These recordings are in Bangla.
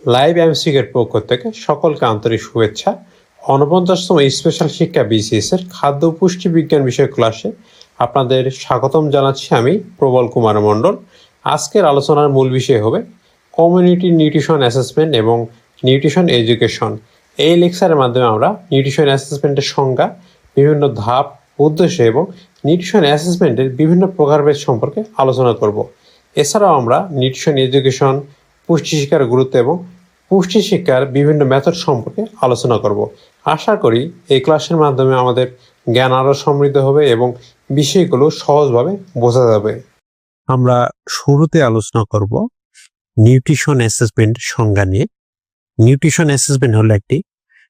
লাইভ এমসিকিউর পক্ষ থেকে সকলকে আন্তরিক শুভেচ্ছা। ৪৯তম স্পেশাল শিক্ষা বিসিএস এর খাদ্য ও পুষ্টি বিজ্ঞান বিষয় ক্লাসে আপনাদের স্বাগতম জানাচ্ছি আমি প্রবল কুমার মণ্ডল। আজকের আলোচনার মূল বিষয় হবে কমিউনিটি নিউট্রিশন অ্যাসেসমেন্ট এবং নিউট্রিশন এডুকেশন। এই লেকচারের মাধ্যমে আমরা নিউট্রিশন অ্যাসেসমেন্টের সংজ্ঞা, বিভিন্ন ধাপ, উদ্দেশ্য এবং নিউট্রিশন অ্যাসেসমেন্টের বিভিন্ন প্রকারভেদ সম্পর্কে আলোচনা করব। এছাড়াও আমরা নিউট্রিশন এডুকেশন, পুষ্টি শিক্ষার গুরুত্ব এবং পুষ্টি শিক্ষার বিভিন্ন মেথড সম্পর্কে আলোচনা করব। আশা করি এই ক্লাসের মাধ্যমে আমাদের জ্ঞান আরও সমৃদ্ধ হবে এবং বিষয়গুলো সহজভাবে বোঝা যাবে। আমরা শুরুতে আলোচনা করব নিউট্রিশন অ্যাসেসমেন্ট সংজ্ঞা নিয়ে। নিউট্রিশন অ্যাসেসমেন্ট হলো একটি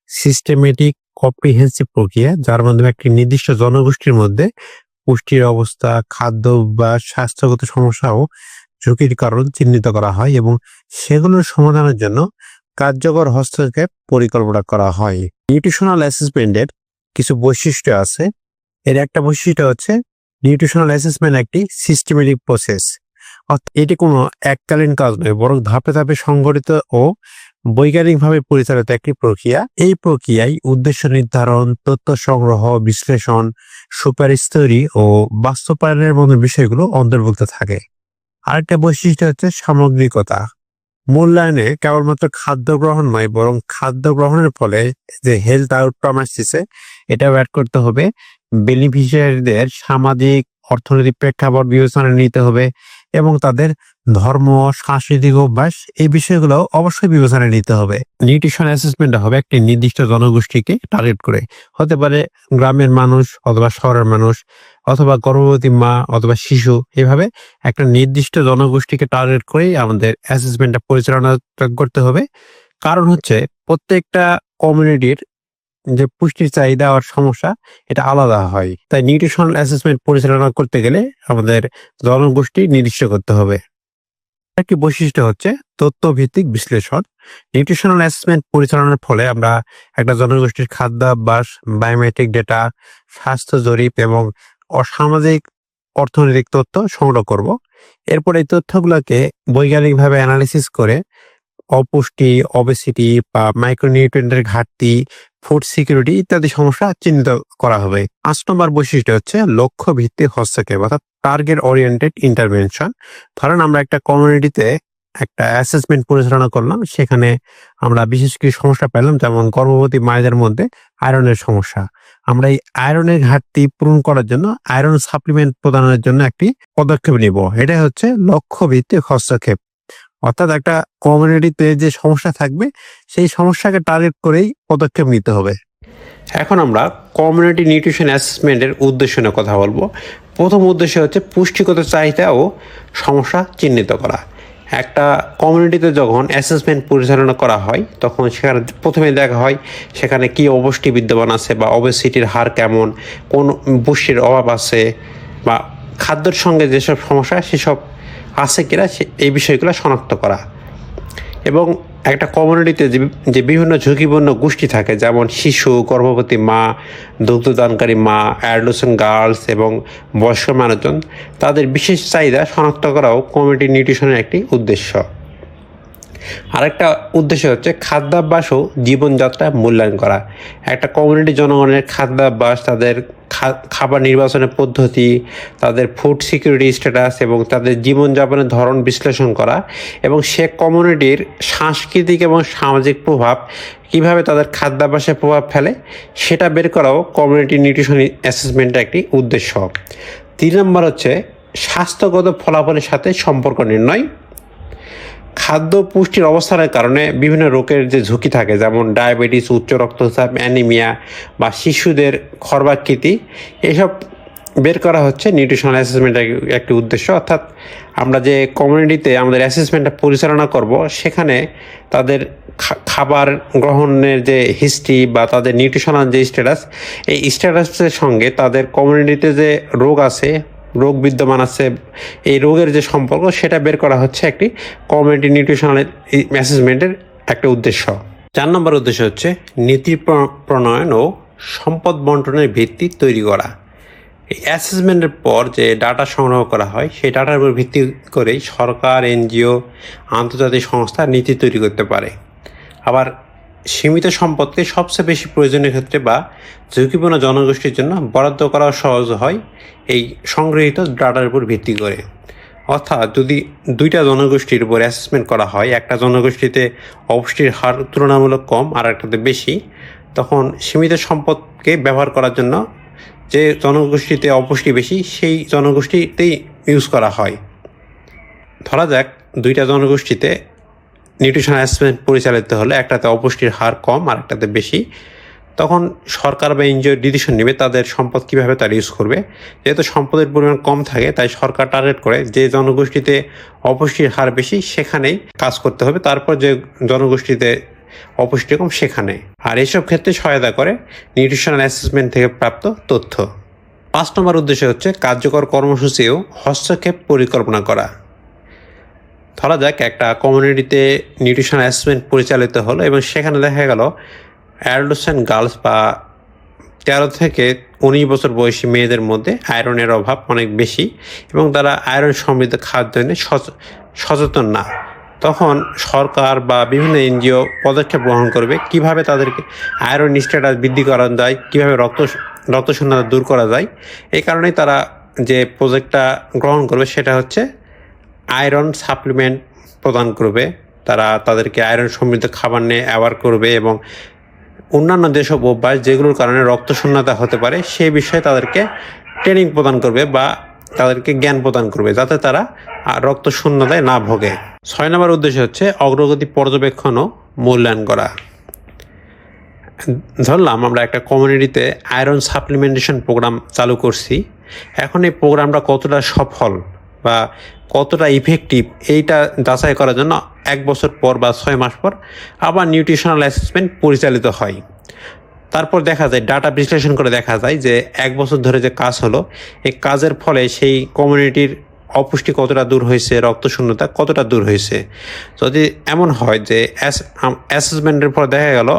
সিস্টেমেটিক কম্প্রিহেন্সিভ প্রক্রিয়া, যার মাধ্যমে একটি নির্দিষ্ট জনগোষ্ঠীর মধ্যে পুষ্টির অবস্থা, খাদ্য বা স্বাস্থ্যগত সমস্যা ও ঝুঁকির কারণ চিহ্নিত করা হয় এবং সেগুলোর সমাধানের জন্য কার্যকর হস্তক্ষেপ পরিকল্পনা করা হয়। নিউট্রিশনাল অ্যাসেসমেন্টের কিছু বৈশিষ্ট্য আছে। এর একটা বৈশিষ্ট্য হচ্ছে নিউট্রিশনাল অ্যাসেসমেন্ট একটি সিস্টেমেটিক প্রসেস। এটি কোনো এককালীন কাজ নয়, বরং ধাপে ধাপে সংগঠিত ও বৈজ্ঞানিকভাবে পরিচালিত একটি প্রক্রিয়া। এই প্রক্রিয়ায় উদ্দেশ্য নির্ধারণ, তথ্য সংগ্রহ, বিশ্লেষণ, সুপারিশ তৈরি ও বাস্তবায়নের মতো বিষয়গুলো অন্তর্ভুক্ত থাকে। আরেকটা বৈশিষ্ট্য হচ্ছে সামগ্রিকতা। মূল্যায়নে কেবলমাত্র খাদ্য গ্রহণ নয়, বরং খাদ্য গ্রহণের ফলে যে হেলথ আউটকাম আসছে এটাও অ্যাড করতে হবে। বেনিফিশিয়ারিদের সামাজিক অর্থনৈতিক প্রেক্ষাপট বিবেচনায় নিতে হবে এবং তাদের ধর্ম, সাংস্কৃতিক অভ্যাস, এই বিষয়গুলো অবশ্যই বিবেচনায় নিতে হবে। নিউট্রিশন অ্যাসেসমেন্ট হবে একটি নির্দিষ্ট জনগোষ্ঠীকে টার্গেট করে। হতে পারে গ্রামের মানুষ অথবা শহরের মানুষ অথবা গর্ভবতী মা অথবা শিশু, এভাবে একটা নির্দিষ্ট জনগোষ্ঠীকে টার্গেট করেই আমাদের অ্যাসেসমেন্টটা পরিচালনা করতে হবে। কারণ হচ্ছে প্রত্যেকটা কমিউনিটির যে পুষ্টির চাহিদা আর সমস্যা এটা আলাদা হয়। তাই নিউট্রিশনাল অ্যাসেসমেন্ট পরিচালনা করতে গেলে আমাদের জনগোষ্ঠী নির্দিষ্ট করতে হবে। একটি বৈশিষ্ট্য হচ্ছে তথ্যভিত্তিক বিশ্লেষণ। নিউট্রিশনাল অ্যাসেসমেন্ট পরিচালনার ফলে আমরা একটা জনগোষ্ঠীর খাদ্যাভ্যাস, বায়োমেট্রিক ডেটা, স্বাস্থ্য জরিপ এবং অসামাজিক অর্থনৈতিক তথ্য সংগ্রহ করব। এরপর এই তথ্যগুলোকে বৈজ্ঞানিকভাবে অ্যানালিসিস করে অপুষ্টি, ওবেসিটি বা মাইক্রোনিউট্রিয়েন্টের ঘাটতি, ফুড সিকিউরিটি ইত্যাদি সমস্যা চিহ্নিত করা হবে। ৫ নম্বর বৈশিষ্ট্য হচ্ছে লক্ষ্য ভিত্তিক হস্তক্ষেপ অর্থাৎ টার্গেট ওরিয়েন্টেড ইন্টারভেনশন। ধরেন আমরা একটা কমিউনিটিতে একটা অ্যাসেসমেন্ট পরিচালনা করলাম, সেখানে আমরা বিশেষ কিছু সমস্যা পেলাম, যেমন গর্ভবতী মায়েদের মধ্যে আয়রনের সমস্যা। আমরা এই আয়রনের ঘাটতি পূরণ করার জন্য আয়রন সাপ্লিমেন্ট প্রদানের জন্য একটি পদক্ষেপ নিব। এটাই হচ্ছে লক্ষ্য ভিত্তিক হস্তক্ষেপ। অর্থাৎ একটা কমিউনিটিতে যে সমস্যা থাকবে সেই সমস্যাকে টার্গেট করেই পদক্ষেপ নিতে হবে। এখন আমরা কমিউনিটি নিউট্রিশন অ্যাসেসমেন্টের উদ্দেশ্য নিয়ে কথা বলবো। প্রথম উদ্দেশ্য হচ্ছে পুষ্টিগত চাহিদা ও সমস্যা চিহ্নিত করা। একটা কমিউনিটিতে যখন অ্যাসেসমেন্ট পরিচালনা করা হয় তখন সেখানে প্রথমে দেখা হয় সেখানে কি অপুষ্টি বিদ্যমান আছে বা ওবেসিটির হার কেমন, কোন পুষ্টির অভাব আছে বা খাদ্যের সঙ্গে যেসব সমস্যা সেসব আছে কিনা এই বিষয়গুলো শনাক্ত করা। এবং একটা কমিউনিটিতে যে বিভিন্ন ঝুঁকিপূর্ণ গোষ্ঠী থাকে, যেমন শিশু, গর্ভবতী মা, দুগ্ধদানকারী মা, অ্যাডোলেসেন্ট গার্লস এবং বয়স্ক মানুষজন, তাদের বিশেষ চাহিদা শনাক্ত করাও কমিউনিটি নিউট্রিশনের একটি উদ্দেশ্য। আরেকটা উদ্দেশ্য হচ্ছে খাদ্যাভ্যাস ও জীবনযাত্রা মূল্যায়ন করা। একটা কমিউনিটি জনগণের খাদ্যাভ্যাস, তাদের খাবার নির্বাচনের পদ্ধতি, তাদের ফুড সিকিউরিটি স্ট্যাটাস এবং তাদের জীবনযাপনের ধরন বিশ্লেষণ করা এবং সে কমিউনিটির সাংস্কৃতিক এবং সামাজিক প্রভাব কিভাবে তাদের খাদ্যাভ্যাসে প্রভাব ফেলে সেটা বের করাও কমিউনিটি নিউট্রিশন অ্যাসেসমেন্টের একটি উদ্দেশ্য। ৩ নম্বর হচ্ছে স্বাস্থ্যগত ফলাফলের সাথে সম্পর্ক নির্ণয়। খাদ্য পুষ্টির অবস্থানের কারণে বিভিন্ন রোগের যে ঝুঁকি থাকে, যেমন ডায়াবেটিস, উচ্চ রক্তচাপ, অ্যানিমিয়া বা শিশুদের খর্বাকৃতি, এসব বের করা হচ্ছে নিউট্রিশনাল অ্যাসেসমেন্টের একটি উদ্দেশ্য। অর্থাৎ আমরা যে কমিউনিটিতে আমাদের অ্যাসেসমেন্টটা পরিচালনা করব সেখানে তাদের খাবার গ্রহণের যে হিস্ট্রি বা তাদের নিউট্রিশনাল যে স্ট্যাটাস, এই স্ট্যাটাসের সঙ্গে তাদের কমিউনিটিতে যে রোগ আছে, রোগ বিদ্যমান আছে, এই রোগের যে সম্পর্ক সেটা বের করা হচ্ছে একটি কমিউনিটি নিউট্রিশনাল অ্যাসেসমেন্টের একটা উদ্দেশ্য। ৪ নম্বর উদ্দেশ্য হচ্ছে নীতি প্রণয়ন ও সম্পদ বন্টনের ভিত্তি তৈরি করা। এই অ্যাসেসমেন্টের পর যে ডাটা সংগ্রহ করা হয় সেই ডাটার উপর ভিত্তি করেই সরকার, এনজিও, আন্তর্জাতিক সংস্থা নীতি তৈরি করতে পারে। আবার সীমিত সম্পদকে সবচেয়ে বেশি প্রয়োজনীয় ক্ষেত্রে বা ঝুঁকিপূর্ণ জনগোষ্ঠীর জন্য বরাদ্দ করাও সহজ হয় এই সংগৃহীত ডাটার উপর ভিত্তি করে। অর্থাৎ যদি দুইটা জনগোষ্ঠীর উপর অ্যাসেসমেন্ট করা হয়, একটা জনগোষ্ঠীতে অপুষ্টির হার তুলনামূলক কম আর একটাতে বেশি, তখন সীমিত সম্পদকে ব্যবহার করার জন্য যে জনগোষ্ঠীতে অপুষ্টি বেশি সেই জনগোষ্ঠীতেই ইউজ করা হয়। ধরা যাক দুইটা জনগোষ্ঠীতে নিউট্রিশন অ্যাসেসমেন্ট পরিচালিত হলে একটাতে অপুষ্টির হার কম আর একটাতে বেশি, তখন সরকার বা এনজিও ডিসিশন নেবে তাদের সম্পদ কীভাবে তারা ইউজ করবে। যেহেতু সম্পদের পরিমাণ কম থাকে তাই সরকার টার্গেট করে যে জনগোষ্ঠীতে অপুষ্টির হার বেশি সেখানেই কাজ করতে হবে, তারপর যে জনগোষ্ঠীতে অপুষ্টি কম সেখানে। আর এইসব ক্ষেত্রে সহায়তা করে নিউট্রিশনাল অ্যাসেসমেন্ট থেকে প্রাপ্ত তথ্য। 5 নম্বর উদ্দেশ্য হচ্ছে কার্যকর কর্মসূচি ও হস্তক্ষেপ পরিকল্পনা করা। ধরা যাক একটা কমিউনিটিতে নিউট্রিশন অ্যাসেসমেন্ট পরিচালিত হলো এবং সেখানে দেখা গেল অ্যাডোলেসেন্ট গার্লস বা 13 থেকে 19 বছর বয়সী মেয়েদের মধ্যে আয়রনের অভাব অনেক বেশি এবং তারা আয়রন সমৃদ্ধ খাদ্য নিয়ে সচেতন না। তখন সরকার বা বিভিন্ন এনজিও পদক্ষেপ গ্রহণ করবে কিভাবে তাদেরকে আয়রন স্ট্যাটাস বৃদ্ধি করা যায়, কীভাবে রক্তশূন্যতা দূর করা যায়। এই কারণেই তারা যে প্রজেক্টটা গ্রহণ করবে সেটা হচ্ছে আয়রন সাপ্লিমেন্ট প্রদান করবে। তারা তাদেরকে আয়রন সমৃদ্ধ খাবার নিয়ে অ্যাওয়ার করবে এবং অন্যান্য যেসব অভ্যাস যেগুলোর কারণে রক্তশূন্যতা হতে পারে সেই বিষয়ে তাদেরকে ট্রেনিং প্রদান করবে বা তাদেরকে জ্ঞান প্রদান করবে যাতে তারা রক্তশূন্যতায় না ভোগে। 6 নম্বর উদ্দেশ্য হচ্ছে অগ্রগতি পর্যবেক্ষণ ও মূল্যায়ন করা। ধরলাম আমরা একটা কমিউনিটিতে আয়রন সাপ্লিমেন্টেশন প্রোগ্রাম চালু করছি, এখন এই প্রোগ্রামটা কতটা সফল বা কতটা ইফেক্টিভ এইটা যাচাই করার জন্য 1 বছর পর বা 6 মাস পর আবার নিউট্রিশনাল অ্যাসেসমেন্ট পরিচালিত হয়। তারপর দেখা যায় ডাটা বিশ্লেষণ করে দেখা যায় যে 1 বছর ধরে যে কাজ হলো এই কাজের ফলে সেই কমিউনিটির অপুষ্টি কতটা দূর হয়েছে, রক্তশূন্যতা কতটা দূর হয়েছে। যদি এমন হয় যে অ্যাসেসমেন্টের পর দেখা গেল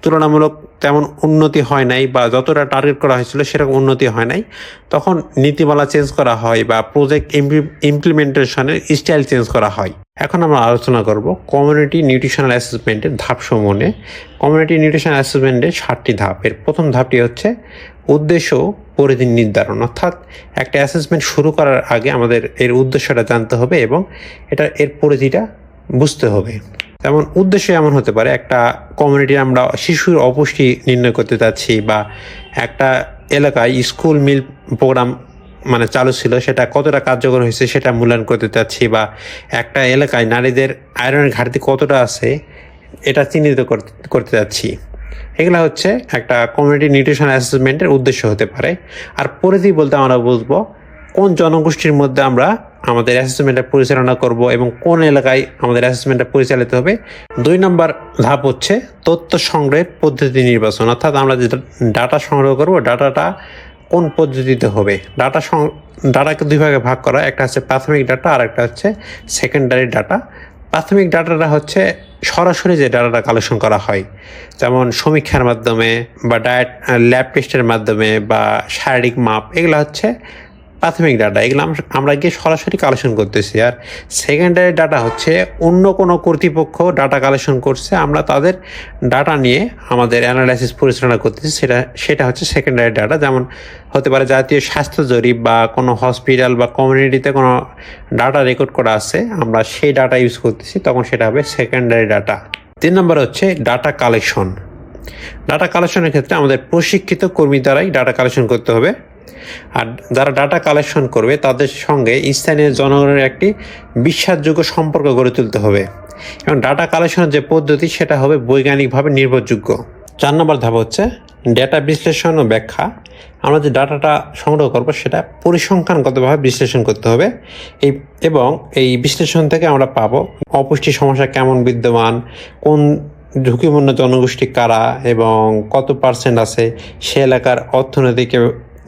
তুলনামূলক তেমন উন্নতি হয় নাই বা যতটা টার্গেট করা হয়েছিল সেরকম উন্নতি হয় নাই, তখন নীতিমালা চেঞ্জ করা হয় বা প্রজেক্ট ইমপ্লিমেন্টেশনের স্টাইল চেঞ্জ করা হয়। এখন আমরা আলোচনা করব কমিউনিটি নিউট্রিশনাল অ্যাসেসমেন্টের ধাপসমূহ নিয়ে। কমিউনিটি নিউট্রিশন অ্যাসেসমেন্টের 7টি ধাপ। এর প্রথম ধাপটি হচ্ছে উদ্দেশ্য পরিধি নির্ধারণ। অর্থাৎ একটা অ্যাসেসমেন্ট শুরু করার আগে আমাদের এর উদ্দেশ্যটা জানতে হবে এবং এর পরিধিটা বুঝতে হবে। যেমন উদ্দেশ্য এমন হতে পারে একটা কমিউনিটি আমরা শিশুর অপুষ্টি নির্ণয় করতে চাচ্ছি বা একটা এলাকায় স্কুল মিল প্রোগ্রাম চালু ছিল সেটা কতটা কার্যকর হয়েছে সেটা মূল্যায়ন করতে চাচ্ছি, বা একটা এলাকায় নারীদের আয়রনের ঘাটতি কতটা আছে এটা চিহ্নিত করতে চাচ্ছি। এগুলো হচ্ছে একটা কমিউনিটি নিউট্রিশন অ্যাসেসমেন্টের উদ্দেশ্য হতে পারে। আর পরিধি বলতে আমরা বুঝবো কোন জনগোষ্ঠীর মধ্যে আমরা আমাদের অ্যাসেসমেন্টটা পরিচালনা করব এবং কোন এলাকায় আমাদের অ্যাসেসমেন্টটা পরিচালিত হবে। 2 নম্বর ধাপ হচ্ছে তথ্য সংগ্রহের পদ্ধতি নির্বাচন। অর্থাৎ আমরা যে ডাটা সংগ্রহ করব ডাটাটা কোন পদ্ধতিতে হবে। ডাটাকে 2 ভাগে ভাগ করা, একটা হচ্ছে প্রাথমিক ডাটা আর একটা হচ্ছে সেকেন্ডারি ডাটা। প্রাথমিক ডাটাটা হচ্ছে সরাসরি যে ডাটাটা কালেকশন করা হয়, যেমন সমীক্ষার মাধ্যমে বা ল্যাব টেস্টের মাধ্যমে বা শারীরিক মাপ, এগুলো হচ্ছে প্রাথমিক ডাটা। এগুলো আমরা গিয়ে সরাসরি কালেকশন করতেছি। আর সেকেন্ডারি ডাটা হচ্ছে অন্য কোনো কর্তৃপক্ষ ডাটা কালেকশন করছে, আমরা তাদের ডাটা নিয়ে আমাদের অ্যানালাইসিস পরিচালনা করতেছি, সেটা হচ্ছে সেকেন্ডারি ডাটা। যেমন হতে পারে জাতীয় স্বাস্থ্য জরিপ বা কোনো হসপিটাল বা কমিউনিটিতে কোনো ডাটা রেকর্ড করা আছে, আমরা সেই ডাটা ইউজ করতেছি, তখন সেটা হবে সেকেন্ডারি ডাটা। 3 নম্বর হচ্ছে ডাটা কালেকশন। ডাটা কালেকশনের ক্ষেত্রে আমাদের প্রশিক্ষিত কর্মী দ্বারাই ডাটা কালেকশন করতে হবে। আর যারা ডাটা কালেকশন করবে তাদের সঙ্গে স্থানীয় জনগণের একটি বিশ্বাসযোগ্য সম্পর্ক গড়ে তুলতে হবে এবং ডাটা কালেকশনের যে পদ্ধতি সেটা হবে বৈজ্ঞানিকভাবে নির্ভরযোগ্য। 4 নম্বর ধাপ হচ্ছে ডেটা বিশ্লেষণ ও ব্যাখ্যা। আমরা যে ডাটাটা সংগ্রহ করব সেটা পরিসংখ্যানগতভাবে বিশ্লেষণ করতে হবে এবং এই বিশ্লেষণ থেকে আমরা পাবো অপুষ্টি সমস্যা কেমন বিদ্যমান, কোন ঝুঁকিপূর্ণ জনগোষ্ঠী কারা এবং কত % আছে, সে এলাকার অর্থনৈতিক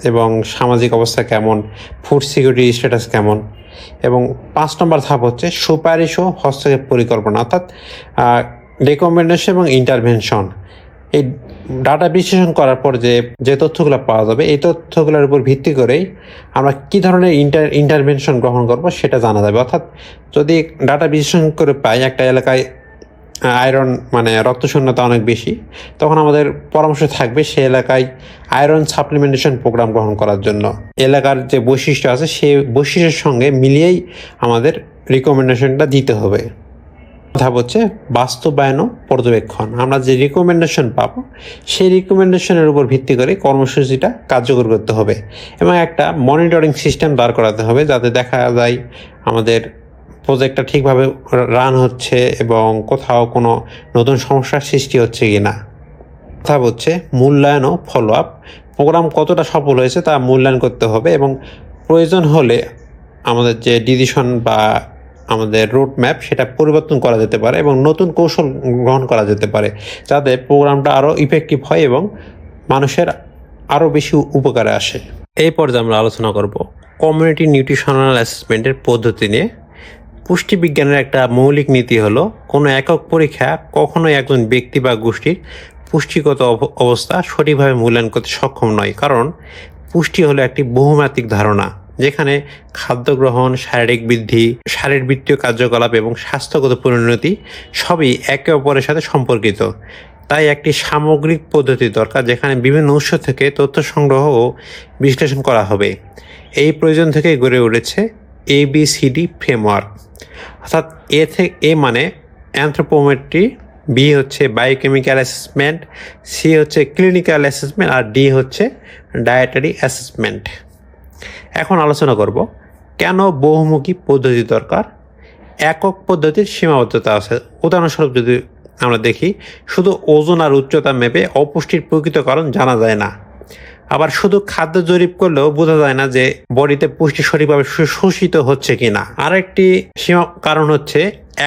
এবং সামাজিক অবস্থা কেমন, ফুড সিকিউরিটি স্ট্যাটাস কেমন। এবং 5 নম্বর ধাপ হচ্ছে সুপারিশ ও হস্তক্ষেপ পরিকল্পনা, অর্থাৎ রেকমেন্ডেশন এবং ইন্টারভেনশন। এই ডাটা বিশ্লেষণ করার পর যে তথ্যগুলো পাওয়া যাবে, এই তথ্যগুলোর উপর ভিত্তি করেই আমরা কী ধরনের ইন্টারভেনশন গ্রহণ করব সেটা জানা যাবে। অর্থাৎ যদি ডাটা বিশ্লেষণ করে পাই একটা এলাকায় আয়রন মানে রক্তশূন্যতা অনেক বেশি, তখন আমাদের পরামর্শ থাকবে সেই এলাকায় আয়রন সাপ্লিমেন্টেশন প্রোগ্রাম গ্রহণ করার জন্য। এলাকার যে বৈশিষ্ট্য আছে সেই বৈশিষ্ট্যের সঙ্গে মিলিয়েই আমাদের রিকমেন্ডেশনটা দিতে হবে। কথা হচ্ছে বাস্তবায়ন ও পর্যবেক্ষণ। আমরা যে রিকমেন্ডেশন পাবো সেই রিকমেন্ডেশনের উপর ভিত্তি করে কর্মসূচিটা কার্যকর করতে হবে এবং একটা মনিটরিং সিস্টেম দাঁড় করাতে হবে যাতে দেখা যায় আমাদের প্রজেক্টটা ঠিকভাবে রান হচ্ছে এবং কোথাও কোনো নতুন সমস্যার সৃষ্টি হচ্ছে কি না। কথা হচ্ছে মূল্যায়ন ও ফলো আপ। প্রোগ্রাম কতটা সফল হয়েছে তা মূল্যায়ন করতে হবে এবং প্রয়োজন হলে আমাদের যে ডিসিশন বা আমাদের রুট ম্যাপ সেটা পরিবর্তন করা যেতে পারে এবং নতুন কৌশল গ্রহণ করা যেতে পারে যাতে প্রোগ্রামটা আরও ইফেক্টিভ হয় এবং মানুষের আরও বেশি উপকারে আসে। এই পর্যায়ে আমরা আলোচনা করব কমিউনিটি নিউট্রিশনাল অ্যাসেসমেন্টের পদ্ধতি নিয়ে। পুষ্টিবিজ্ঞানের একটা মৌলিক নীতি হলো কোনো একক পরীক্ষা কখনোই একজন ব্যক্তি বা গোষ্ঠীর পুষ্টিগত অবস্থা সঠিকভাবে মূল্যায়ন করতে সক্ষম নয়, কারণ পুষ্টি হলো একটি বহুমাত্রিক ধারণা যেখানে খাদ্য গ্রহণ, শারীরিক বৃদ্ধি, শারীরবৃত্তীয় কার্যকলাপ এবং স্বাস্থ্যগত পরিণতি সবই একে অপরের সাথে সম্পর্কিত। তাই একটি সামগ্রিক পদ্ধতি দরকার যেখানে বিভিন্ন উৎস থেকে তথ্য সংগ্রহ ও বিশ্লেষণ করা হবে। এই প্রয়োজন থেকে গড়ে উঠেছে ABCD ফ্রেমওয়ার্ক। অর্থাৎ এ মানে অ্যানথ্রোপোমেট্রি, বি হচ্ছে বায়োকেমিক্যাল অ্যাসেসমেন্ট, সি হচ্ছে ক্লিনিক্যাল অ্যাসেসমেন্ট আর ডি হচ্ছে ডায়েটারি অ্যাসেসমেন্ট। এখন আলোচনা করব কেন বহুমুখী পদ্ধতি দরকার। একক পদ্ধতির সীমাবদ্ধতা আছে। উদাহরণস্বরূপ যদি আমরা দেখি, শুধু ওজন আর উচ্চতা মেপে অপুষ্টির প্রকৃত কারণ জানা যায় না। আবার শুধু খাদ্য জরিপ করলেও বোঝা যায় না যে বডিতে পুষ্টি সঠিকভাবে শোষিত হচ্ছে কিনা। আরেকটি কারণ হচ্ছে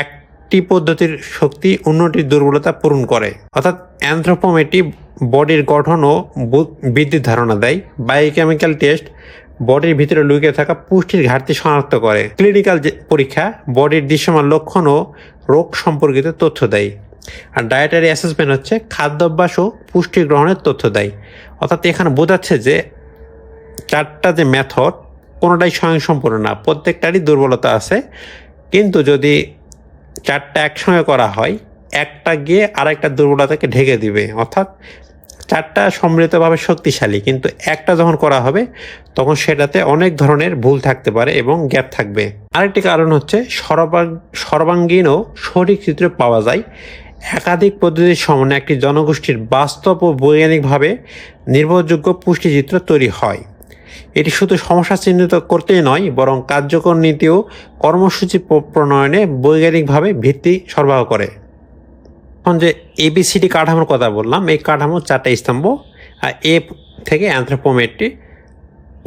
একটি পদ্ধতির শক্তি অন্যটির দুর্বলতা পূরণ করে। অর্থাৎ অ্যানথ্রোপোমেট্রি বডির গঠন ও বৃদ্ধির ধারণা দেয়, বায়োকেমিক্যাল টেস্ট বডির ভিতরে লুকিয়ে থাকা পুষ্টির ঘাটতি শনাক্ত করে, ক্লিনিক্যাল পরীক্ষা বডির দৃশ্যমান লক্ষণ ও রোগ সম্পর্কিত তথ্য দেয়, আর ডায়েটারি অ্যাসেসমেন্ট হচ্ছে খাদ্যাভ্যাস ও পুষ্টি গ্রহণের তথ্য দেয়। অর্থাৎ এখানে বোঝাচ্ছে যে চারটা যে মেথড কোনোটাই স্বয়ংসম্পূর্ণ না, প্রত্যেকটারই দুর্বলতা আছে। কিন্তু যদি চারটা একসঙ্গে করা হয়, একটা গিয়ে আরেকটা দুর্বলতাকে ঢেকে দিবে। অর্থাৎ চারটা সম্মিলিতভাবে শক্তিশালী, কিন্তু একটা যখন করা হবে তখন সেটাতে অনেক ধরনের ভুল থাকতে পারে এবং গ্যাপ থাকবে। আরেকটি কারণ হচ্ছে সর্বাঙ্গীন ও সঠিক চিত্র পাওয়া যায়। একাধিক পদ্ধতির সমন্বয়ে একটি জনগোষ্ঠীর বাস্তব ও বৈজ্ঞানিকভাবে নির্ভরযোগ্য পুষ্টিচিত্র তৈরি হয়। এটি শুধু সমস্যা চিহ্নিত করতেই নয়, বরং কার্যকর নীতি ও কর্মসূচি প্রণয়নে বৈজ্ঞানিকভাবে ভিত্তি সরবরাহ করে। এখন যে ABCD কাঠামোর কথা বললাম, এই কাঠামোর চারটা স্তম্ভ। আর এ থেকে অ্যানথ্রোপোমেট্রি,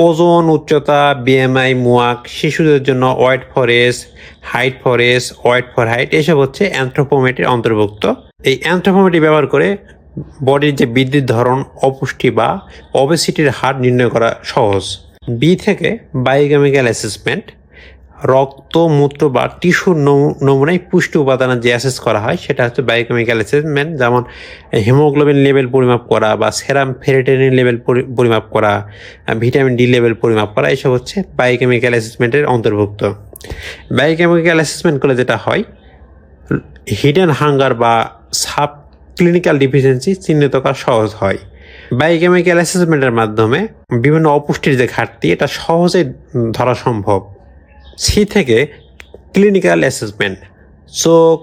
ওজন, উচ্চতা, BMI, মুয়াক, শিশুদের জন্য weight for age, height for age, weight for height, এসব হচ্ছে অ্যানথ্রোপোমেট্রির অন্তর্ভুক্ত। এই অ্যানথ্রোপোমেট্রি ব্যবহার করে বডির যে বৃদ্ধির ধরন, অপুষ্টি বা ওবেসিটির হার নির্ণয় করা সহজ। বি থেকে বায়োকেমিক্যাল অ্যাসেসমেন্ট, রক্ত, মূত্র বা টিস্যুর নমুনায় পুষ্টি উপাদানের যে অ্যাসেস করা হয় সেটা হচ্ছে বায়োকেমিক্যাল অ্যাসেসমেন্ট। যেমন হিমোগ্লোবিন লেভেল পরিমাপ করা বা সেরাম ফেরিটিনিন লেভেল পরিমাপ করা, ভিটামিন ডি লেভেল পরিমাপ করা, এসব হচ্ছে বায়োকেমিক্যাল অ্যাসেসমেন্টের অন্তর্ভুক্ত। বায়োকেমিক্যাল অ্যাসেসমেন্ট করলে যেটা হয়, হিডেন হাঙ্গার বা সাব ক্লিনিক্যাল ডিফিসিয়েন্সি চিহ্নিত করা সহজ হয়। বায়োকেমিক্যাল অ্যাসেসমেন্টের মাধ্যমে বিভিন্ন অপুষ্টির যে ঘাটতি এটা সহজেই ধরা সম্ভব। সি থেকে ক্লিনিক্যাল অ্যাসেসমেন্ট, চোখ,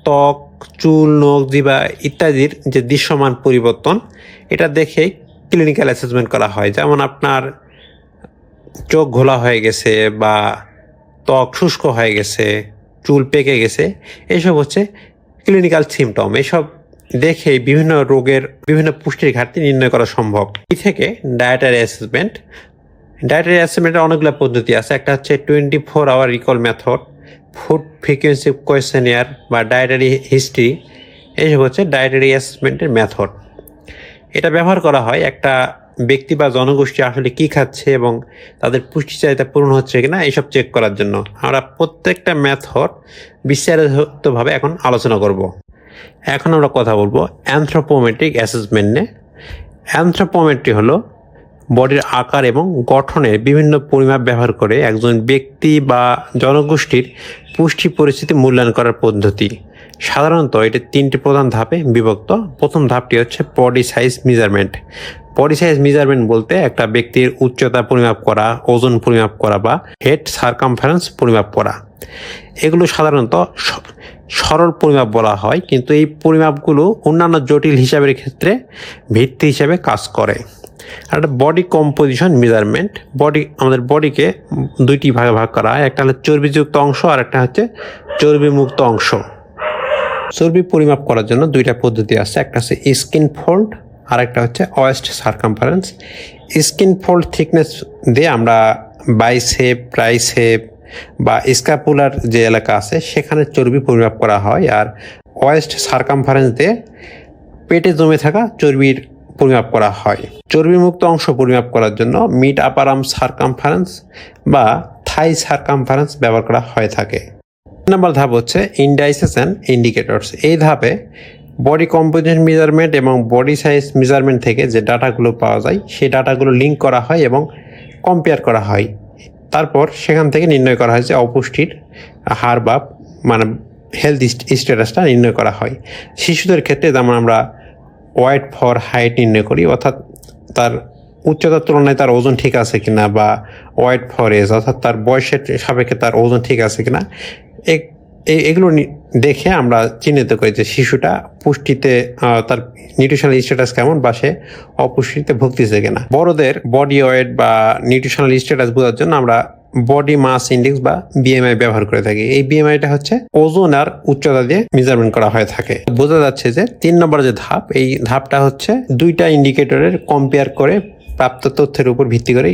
ত্বক, চুল, নখ, জিহ্বা ইত্যাদির যে দৃশ্যমান পরিবর্তন এটা দেখে ক্লিনিক্যাল অ্যাসেসমেন্ট করা হয়। যেমন আপনার চোখ ঘোলা হয়ে গেছে বা ত্বক শুষ্ক হয়ে গেছে, চুল পেকে গেছে, এসব হচ্ছে ক্লিনিক্যাল সিমটম। এসব দেখে বিভিন্ন রোগের বিভিন্ন পুষ্টির ঘাটতি নির্ণয় করা সম্ভব। এই থেকে ডায়েটারি অ্যাসেসমেন্ট। ডায়েটারি অ্যাসেসমেন্টের অনেকগুলো পদ্ধতি আছে। একটা হচ্ছে 24 hour recall method, food frequency questionnaire বা ডায়েটারি হিস্ট্রি, এইসব হচ্ছে ডায়েটারি অ্যাসেসমেন্টের মেথড। এটা ব্যবহার করা হয় একটা ব্যক্তি বা জনগোষ্ঠী আসলে কী খাচ্ছে এবং তাদের পুষ্টি চাহিদা পূরণ হচ্ছে কিনা এইসব চেক করার জন্য। আমরা প্রত্যেকটা মেথড বিস্তারিতভাবে এখন আলোচনা করব। এখন আমরা কথা বলবো অ্যানথ্রোপোমেট্রিক অ্যাসেসমেন্ট নিয়ে। অ্যানথ্রোপোমেট্রি হলো বডির আকার এবং গঠনের বিভিন্ন পরিমাপ ব্যবহার করে একজন ব্যক্তি বা জনগোষ্ঠীর পুষ্টি পরিস্থিতি মূল্যায়ন করার পদ্ধতি। সাধারণত এটি 3টি প্রধান ধাপে বিভক্ত। প্রথম ধাপটি হচ্ছে body size measurement. Body size measurement বলতে একটা ব্যক্তির উচ্চতা পরিমাপ করা, ওজন পরিমাপ করা বা হেড সারকামফারেন্স পরিমাপ করা। এগুলো সাধারণত সরল পরিমাপ বলা হয়, কিন্তু এই পরিমাপগুলো অন্যান্য জটিল হিসাবের ক্ষেত্রে ভিত্তি হিসাবে কাজ করে। আর একটা বডি কম্পোজিশন মেজারমেন্ট। আমাদের বডিকে 2টি ভাগে ভাগ করা হয়, একটা হলো চর্বিযুক্ত অংশ আর একটা হচ্ছে চর্বিমুক্ত অংশ। চর্বি পরিমাপ করার জন্য 2টা পদ্ধতি আছে, একটা হচ্ছে স্কিন ফোল্ড আর একটা হচ্ছে West circumference. Skin fold thickness দিয়ে আমরা বাইসেপ, ট্রাইসেপ বা স্ক্যাপুলার যে এলাকা আছে সেখানে চর্বি পরিমাপ করা হয়, আর ওয়েস্ট সারকামফারেন্স দিয়ে পেটে জমে থাকা চর্বির পরিমাপ করা হয়। চর্বিমুক্ত অংশ পরিমাপ করার জন্য মিড আপার আর্ম সারকামফারেন্স বা থাই সারকামফারেন্স ব্যবহার করা হয়ে থাকে। নাম্বার ধাপ হচ্ছে ইন্ডাইসেস অ্যান্ড ইন্ডিকেটরস। এই ধাপে বডি কম্পোজিশন মেজারমেন্ট এবং বডি সাইজ মেজারমেন্ট থেকে যে ডাটাগুলো পাওয়া যায় সেই ডাটাগুলো লিঙ্ক করা হয় এবং কম্পেয়ার করা হয়। তারপর সেখান থেকে নির্ণয় করা হয় যে অপুষ্টির হার বা মানে হেলথ স্ট্যাটাসটা নির্ণয় করা হয়। শিশুদের ক্ষেত্রে যেমন আমরা ওয়েট ফর হাইট নির্ণয় করি, অর্থাৎ তার উচ্চতার তুলনায় তার ওজন ঠিক আছে কিনা, বা ওয়েট ফর এজ অর্থাৎ তার বয়সের সাপেক্ষে তার ওজন ঠিক আছে কিনা, এগুলো দেখে আমরা চিহ্নিত করি যে শিশুটা পুষ্টিতে তার নিউট্রিশনাল স্ট্যাটাস কেমন বা সে অপুষ্টিতে ভুগতেছে কিনা। বড়দের বডি ওয়েট বা নিউট্রিশনাল স্ট্যাটাস বোঝার জন্য আমরা বডি মাস ইন্ডেক্স বা বিএমআই ব্যবহার করে থাকি। এই বিএমআইটা হচ্ছে ওজন আর উচ্চতা দিয়ে মেজারমেন্ট করা হয়ে থাকে। বোঝা যাচ্ছে যে 3 নম্বর যে ধাপ, এই ধাপটা হচ্ছে 2টা ইন্ডিকেটরের কম্পেয়ার করে প্রাপ্ত তথ্যের উপর ভিত্তি করে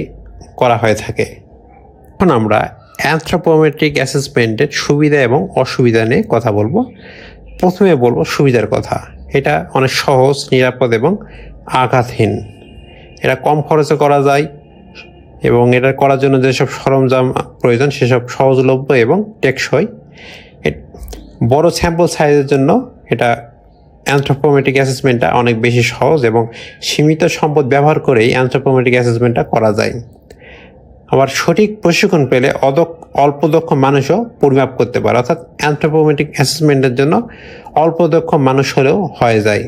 করা হয়ে থাকে। এখন আমরা অ্যানথ্রোপোমেট্রিক অ্যাসেসমেন্টের সুবিধা এবং অসুবিধা নিয়ে কথা বলবো। প্রথমে বলবো সুবিধার কথা। এটা অনেক সহজ, নিরাপদ এবং আঘাতহীন। এটা কম খরচে করা যায় এবং এটা করার জন্য যেসব সরঞ্জাম প্রয়োজন সেসব সহজলভ্য এবং টেকসই। বড় স্যাম্পল সাইজের জন্য এটা অ্যানথ্রোপোমেট্রিক অ্যাসেসমেন্টটা অনেক বেশি সহজ এবং সীমিত সম্পদ ব্যবহার করেই অ্যানথ্রোপোমেট্রিক অ্যাসেসমেন্টটা করা যায়। আবার সঠিক প্রশিক্ষণ পেলে অল্প দক্ষ মানুষও পরিমাপ করতে পারে, অর্থাৎ অ্যানথ্রোপোমেট্রিক অ্যাসেসমেন্টের জন্য অল্প দক্ষ মানুষ হলেও হয়ে যায়।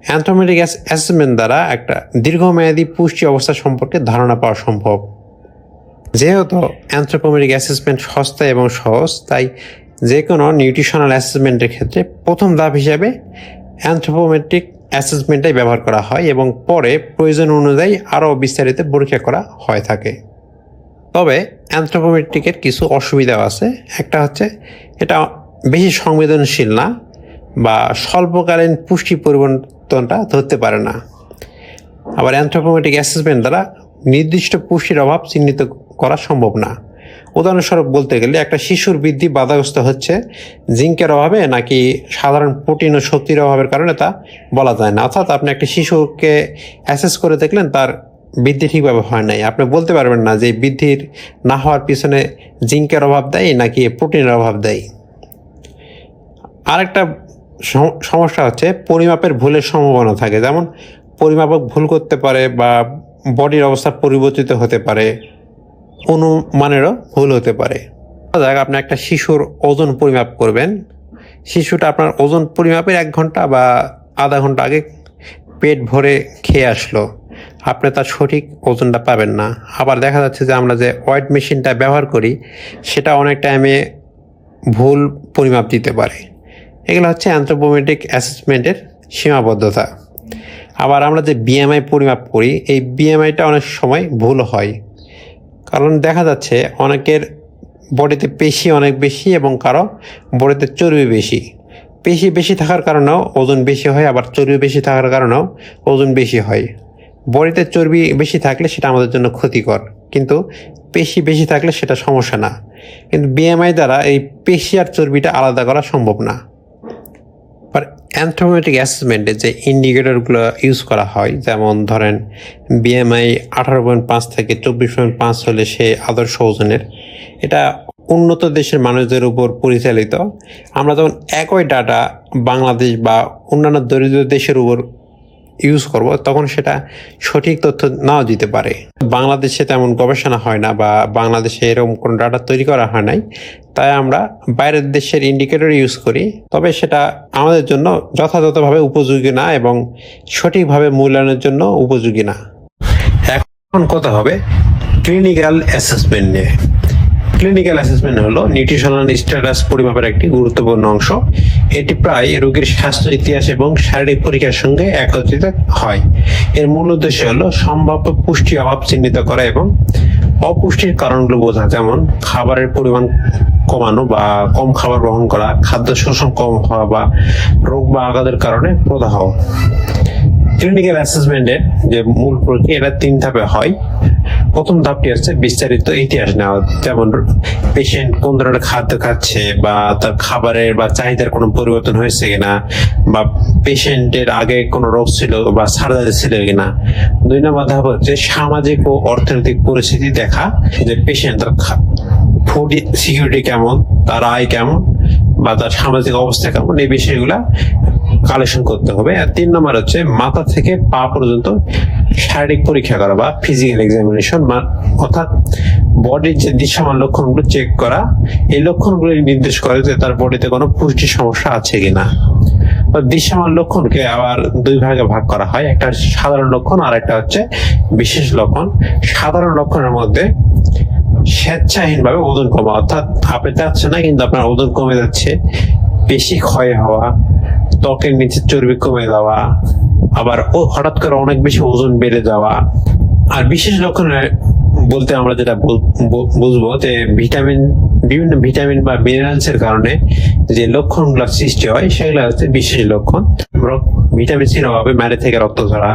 অ্যানথ্রোপোমেট্রিক অ্যাসেসমেন্ট দ্বারা একটা দীর্ঘমেয়াদী পুষ্টি অবস্থা সম্পর্কে ধারণা পাওয়া সম্ভব। যেহেতু অ্যানথ্রোপোমেট্রিক অ্যাসেসমেন্ট সস্তা এবং সহজ, তাই যে কোনো নিউট্রিশনাল অ্যাসেসমেন্টের ক্ষেত্রে প্রথম ধাপ হিসাবে অ্যানথ্রোপোমেট্রিক অ্যাসেসমেন্টটাই ব্যবহার করা হয় এবং পরে প্রয়োজন অনুযায়ী আরও বিস্তারিত পরীক্ষা করা হয়ে থাকে। তবে অ্যানথ্রোপোমেট্রিকের কিছু অসুবিধাও আছে। একটা হচ্ছে এটা বেশি সংবেদনশীল না বা স্বল্পকালীন পুষ্টি পরিবর্তনটা ধরতে পারে না। আবার অ্যানথ্রোপোমেট্রিক অ্যাসেসমেন্ট দ্বারা নির্দিষ্ট পুষ্টির অভাব চিহ্নিত করা সম্ভব না। উদাহরণস্বরূপ বলতে গেলে একটা শিশুর বৃদ্ধি বাধাগ্রস্ত হচ্ছে জিঙ্কের অভাবে নাকি সাধারণ প্রোটিন ও শক্তির অভাবের কারণে তা বলা যায় না। অর্থাৎ আপনি একটা শিশুকে অ্যাসেস করে দেখলেন তার বৃদ্ধি ঠিকভাবে হয় নাই, আপনি বলতে পারবেন না যে বৃদ্ধির না হওয়ার পিছনে জিঙ্কের অভাব দেয় নাকি প্রোটিনের অভাব দেয়। আরেকটা সমস্যা হচ্ছে পরিমাপের ভুলের সম্ভাবনা থাকে, যেমন পরিমাপক ভুল করতে পারে বা বডির অবস্থা পরিবর্তিত হতে পারে, অনুমানেরও ভুল হতে পারে। আপনি একটা শিশুর ওজন পরিমাপ করবেন, শিশুটা আপনার ওজন পরিমাপের 1 ঘন্টা বা আধা ঘন্টা আগে পেট ভরে খেয়ে আসলো, আপনি তার সঠিক ওজনটা পাবেন না। আবার দেখা যাচ্ছে যে আমরা যে ওয়েট মেশিনটা ব্যবহার করি সেটা অনেক টাইমে ভুল পরিমাপ দিতে পারে। এগুলো হচ্ছে অ্যানথ্রোপোমেট্রিক অ্যাসেসমেন্টের সীমাবদ্ধতা। আবার আমরা যে বিএমআই পরিমাপ করি, এই বিএমআইটা অনেক সময় ভুল হয়, কারণ দেখা যাচ্ছে অনেকের বডিতে পেশি অনেক বেশি এবং কারো বডিতে চর্বি বেশি। পেশি বেশি থাকার কারণেও ওজন বেশি হয়, আবার চর্বি বেশি থাকার কারণেও ওজন বেশি হয়। বডিতে চর্বি বেশি থাকলে সেটা আমাদের জন্য ক্ষতিকর, কিন্তু পেশি বেশি থাকলে সেটা সমস্যা না। কিন্তু বিএমআই দ্বারা এই পেশি আর চর্বিটা আলাদা করা সম্ভব না। আর অ্যানথ্রোপোমেট্রিক অ্যাসেসমেন্টে যে ইন্ডিকেটরগুলো ইউজ করা হয়, যেমন ধরেন বিএমআই 18.5 থেকে 24.5 হলে সে আদর্শ ওজনের, এটা উন্নত দেশের মানুষদের উপর পরিচালিত। আমরা যখন একই ডাটা বাংলাদেশ বা অন্যান্য দরিদ্র দেশের উপর ইউজ করব, তখন সেটা সঠিক তথ্য নাও দিতে পারে। বাংলাদেশে তেমন গবেষণা হয় না বা বাংলাদেশে এরকম কোনো ডাটা তৈরি করা হয় নাই, তাই আমরা বাইরের দেশের ইন্ডিকেটর ইউজ করি, তবে সেটা আমাদের জন্য যথাযথভাবে উপযোগী না এবং সঠিকভাবে মূল্যায়নের জন্য উপযোগী না। এখন কথা হবে ক্লিনিক্যাল অ্যাসেসমেন্ট নিয়ে। ক্লিনিক্যাল অ্যাসেসমেন্ট হলো নিউট্রিশনাল স্ট্যাটাস পরিমাপের একটি গুরুত্বপূর্ণ অংশ। এটি প্রায় রোগীর স্বাস্থ্য ইতিহাস এবং শারীরিক পরীক্ষার সঙ্গে একত্রিত হয়। এর মূল উদ্দেশ্য হলো সম্ভাব্য পুষ্টি অভাব চিহ্নিত করা এবং অপুষ্টির কারণগুলো বোঝা, যেমন খাবারের পরিমাণ কমানো বা কম খাবার গ্রহণ করা, খাদ্য শোষণ কম হওয়া বা রোগ বা আঘাতের কারণে প্রদাহ। ক্লিনিক্যাল অ্যাসেসমেন্টের যে মূল প্রক্রিয়া, এটা 3 ধাপে হয়। প্রথম ধাপটি হচ্ছে বিস্তারিত ইতিহাস নেওয়া, যেমন পেশেন্ট কোন ধরনের খাদ্য খাচ্ছে বা তার খাবারের বা চাহিদার কোনো পরিবর্তন হয়েছে কিনা, বা পেশেন্টের আগে কোনো রোগ ছিল বা সার্জারি ছিল কিনা। 2 নম্বর ধাপ হচ্ছে সামাজিক ও অর্থনৈতিক পরিস্থিতি দেখা, যে পেশেন্ট তার ফুড সিকিউরিটি কেমন, তার আয় কেমন বা তার সামাজিক অবস্থা কেমন, এই বিষয়গুলা কালেকশন করতে হবে। আর 3 নম্বর হচ্ছে মাথা থেকে পা পর্যন্ত শারীরিক পরীক্ষা করা বা ফিজিক্যাল এক্সামিনেশন, অর্থাৎ বডির যে দৃশ্যমান লক্ষণগুলো চেক করা। এই লক্ষণগুলো নির্দেশ করে যে তার বডিতে কোনো পুষ্টি সমস্যা আছে কিনা। দৃশ্যমান লক্ষণকে আবার 2 ভাগে ভাগ করা হয়, একটা সাধারণ লক্ষণ আর একটা হচ্ছে বিশেষ লক্ষণ। সাধারণ লক্ষণের মধ্যে স্বেচ্ছাহীনভাবে ওজন কমা, অর্থাৎ আপনি চাচ্ছেন না কিন্তু আপনার ওজন কমে যাচ্ছে, বেশি ক্ষয় হওয়া, ত্বকের নিচে চর্বি কমে যাওয়া, আবার হঠাৎ করে অনেক বেশি ওজন বেড়ে যাওয়া। আর বিশেষ লক্ষণ বলতে আমরা যেটা বুঝবো যে বিভিন্ন ভিটামিন বা মিনারেলস এর কারণে যে লক্ষণগুলো সৃষ্টি হয় সেগুলো হচ্ছে বিশেষ লক্ষণ। ভিটামিন সির অভাবে মেরু থেকে রক্ত ঝরা,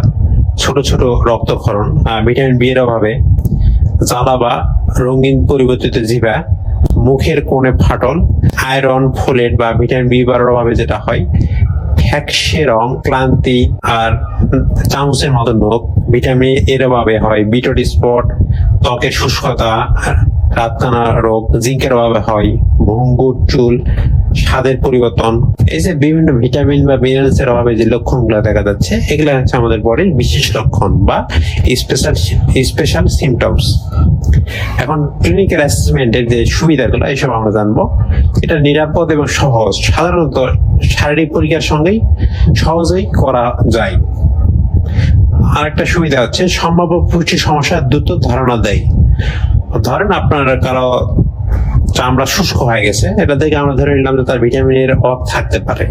ছোট ছোট রক্তক্ষরণ, ভিটামিন বি এর অভাবে জ্বালা বা রঙিন পরিবর্তিত জিহ্বা, মুখের কোণে ফাটল, আয়রন, ফোলেট বা ভিটামিন বি12 এর অভাবে যেটা হয় ফ্যাকাশে রং, ক্লান্তি আর চামচের মতো নখ। ভিটামিন এর অভাবে হয় বিটল স্পট, ত্বকের শুষ্কতা, রাতকানা রোগ। জিঙ্কের অভাবে হয় ভঙ্গুর চুল, স্বাদের পরিবর্তন। এই যে বিভিন্ন ভিটামিন বা মিনারেলস এর অভাবে যে লক্ষণগুলো দেখা যাচ্ছে, এগুলো হচ্ছে আমাদের বডির বিশেষ লক্ষণ বা স্পেশাল সিমটমস। এখন ক্লিনিক্যাল অ্যাসেসমেন্টের যে সুবিধাগুলো এসব আমরা জানবো। এটা নিরাপদ এবং সহজ, সাধারণত শারীরিক পরীক্ষার সঙ্গেই সহজেই করা যায়। আরেকটা সুবিধা হচ্ছে সম্ভাব্য পুষ্টি সমস্যার দ্রুত ধারণা দেয়। ধরেন আপনার কারো চামড়া শুষ্ক হয়ে গেছে, এটা দেখে আমরা ধরে নিলাম যে তার ভিটামিনের অভাব থাকতে পারে।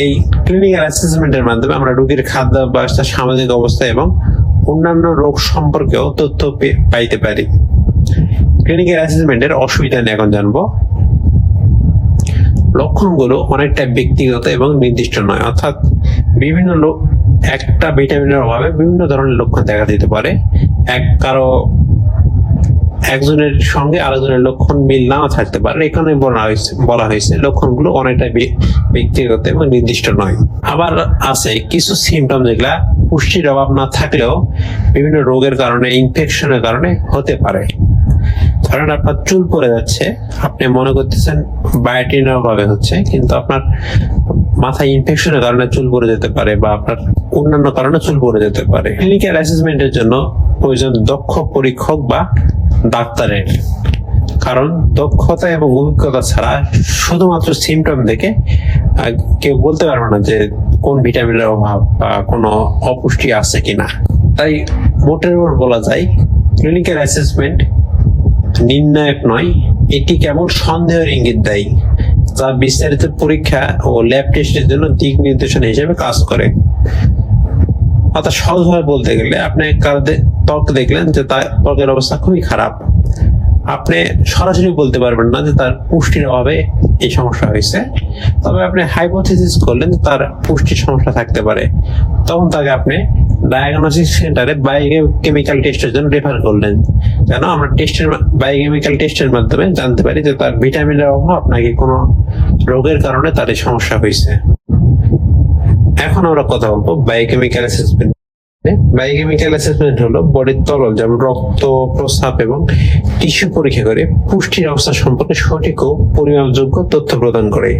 এই ক্লিনিক্যাল অ্যাসেসমেন্টের মাধ্যমে আমরা রোগীর খাদ্যাভ্যাস, তার সামাজিক অবস্থা এবং অন্যান্য রোগ সম্পর্কেও তথ্য পাইতে পারি। ক্লিনিক্যাল অ্যাসেসমেন্টের অসুবিধা নিয়ে এখন জানবো। লক্ষণগুলো অনেকটা ব্যক্তিগত এবং নির্দিষ্ট নয়, অর্থাৎ বিভিন্ন লোক একটা ভিটামিনের অভাবে বিভিন্ন ধরনের লক্ষণ দেখা দিতে পারে। একজনের সঙ্গে আরেকজনের লক্ষণ মিল নাও থাকতে পারে। এখানে বলা হয়েছে লক্ষণগুলো অনেকটা ব্যক্তিগত এবং নির্দিষ্ট নয়। আবার আছে কিছু সিমটম যেগুলা পুষ্টির অভাব না থাকলেও বিভিন্ন রোগের কারণে, ইনফেকশনের কারণে হতে পারে। ধরেন আপনার চুল পড়ে যাচ্ছে, আপনি মনে করতেছেন বায়োটিনের অভাবে হচ্ছে, কিন্তু আপনার মাথায় ইনফেকশনের কারণে চুল পড়ে যেতে পারে বা আপনার অন্যান্য কারণে চুল পড়ে যেতে পারে। ক্লিনিক্যাল অ্যাসেসমেন্টের জন্য প্রয়োজন দক্ষ পরীক্ষক বা ডাক্তারের, কারণ দক্ষতা এবং অভিজ্ঞতা ছাড়া শুধুমাত্র সিমটম দেখে কেউ বলতে পারবে না যে কোন ভিটামিনের অভাব বা কোনো অপুষ্টি আছে কিনা। তাই মোটের উপর বলা যায় ক্লিনিক্যাল অ্যাসেসমেন্ট নির্ণায়ক নয়, এটি কেবল সন্দেহের ইঙ্গিত দেয়, যা বিস্তারিত পরীক্ষা ও ল্যাব টেস্টের জন্য দিক নির্দেশনা হিসেবে কাজ করে। অর্থাৎ সহজভাবে বলতে গেলে, আপনি কারো ত্বক দেখলেন যে তার ত্বকের অবস্থা খুবই খারাপ, আপনি সরাসরি বলতে পারবেন না যে তার পুষ্টির অভাবে এই সমস্যা হয়েছে, তবে আপনি হাইপোথিসিস করলেন যে তার পুষ্টির সমস্যা থাকতে পারে। তখন তাকে আপনি ডায়াগনস্টিক সেন্টারে বায়োকেমিক্যাল টেস্টের জন্য রেফার করলেন, যেন আমরা বায়োকেমিক্যাল টেস্টের মাধ্যমে জানতে পারি যে তার ভিটামিনের অভাব নাকি কোনো রোগের কারণে তার এই সমস্যা হয়েছে। এখন আমরা কথা বলবো বায়োকেমিক্যাল অ্যাসেসমেন্ট। বায়োকেমিক্যাল অ্যাসেসমেন্ট হলো বডির তরল যেমন রক্ত, প্রস্রাব এবং টিস্যু পরীক্ষা করে পুষ্টির অবস্থা সম্পর্কে সঠিক ও পরিমাপযোগ্য তথ্য প্রদান করে।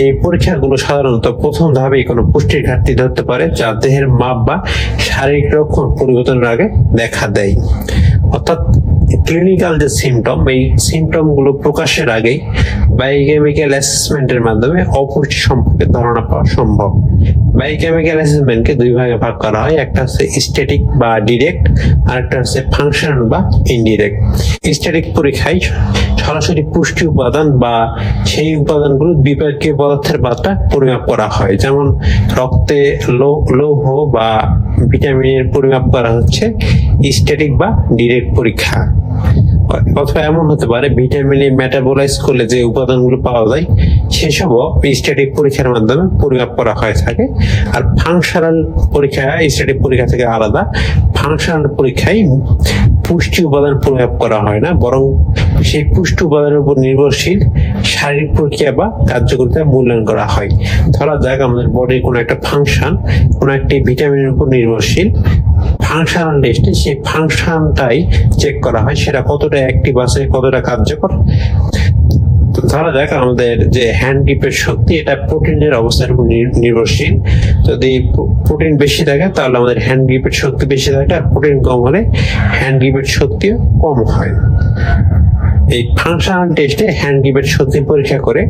এই পরীক্ষাগুলো সাধারণত প্রথম ধাপেই কোনো পুষ্টির ঘাটতি ধরতে পারে যা দেহের মাপ বা শারীরিক লক্ষণ পরিবর্তনের আগে দেখা দেয়। অর্থাৎ ক্লিনিক্যাল যে সিমটম, এই সিমটম গুলো প্রকাশের আগেই বায়োকেমিক্যাল অ্যাসেসমেন্টের মাধ্যমে অপুষ্টি সম্পর্কে ধারণা পাওয়া সম্ভব। বায়োকেমিক্যাল অ্যাসেসমেন্টকে দুই ভাগে ভাগ করা হয়, একটা হচ্ছে স্ট্যাটিক বা ডিরেক্ট, আর একটা হচ্ছে ফাংশনাল বা ইনডিরেক্ট। স্ট্যাটিক পরীক্ষায় সরাসরি পুষ্টি উপাদান বা সেই উপাদানগুলো বিপাকীয় পদার্থের মাত্রা পরিমাপ করা হয়, যেমন রক্তে লৌহ বা ভিটামিনের পরিমাপ করা হচ্ছে স্ট্যাটিক বা ডিরেক্ট পরীক্ষা। অথবা এমন হতে পারে ভিটামিন মেটাবোলাইজ করলে যে উপাদানগুলো পাওয়া যায় সেসবও স্ট্যাটিক পরীক্ষার মাধ্যমে পরিমাপ করা হয়ে থাকে। আর ফাংশনাল পরীক্ষা স্ট্যাটিক পরীক্ষা থেকে আলাদা। ফাংশনাল পরীক্ষায় পুষ্টি উপাদান পরিমাপ করা হয় না, বরং সেই পুষ্টি উপাদানের উপর নির্ভরশীল শারীরিক প্রক্রিয়া বা কার্যকারিতা মূল্যায়ন করা হয়। ধরা যাক আমাদের বডির কোনো একটা ফাংশন কোনো একটি ভিটামিনের উপর নির্ভরশীল, ফাংশনাল টেস্টে সেই ফাংশনটাই চেক করা হয় সেটা কতটা অ্যাক্টিভ আছে, কতটা কার্যকর। ধরা যাক আমাদের যে হ্যান্ড গ্রিপের শক্তি এটা প্রোটিনের অবস্থার উপর নির্ভরশীল। যদি প্রোটিন বেশি থাকে তাহলে আমাদের হ্যান্ড গ্রিপের শক্তি বেশি থাকে, আর প্রোটিন কম হলে হ্যান্ড গ্রিপের শক্তিও কম হয়। এই ফাংশনাল টেস্টে হ্যান্ড গ্রিপের শক্তি পরীক্ষা করে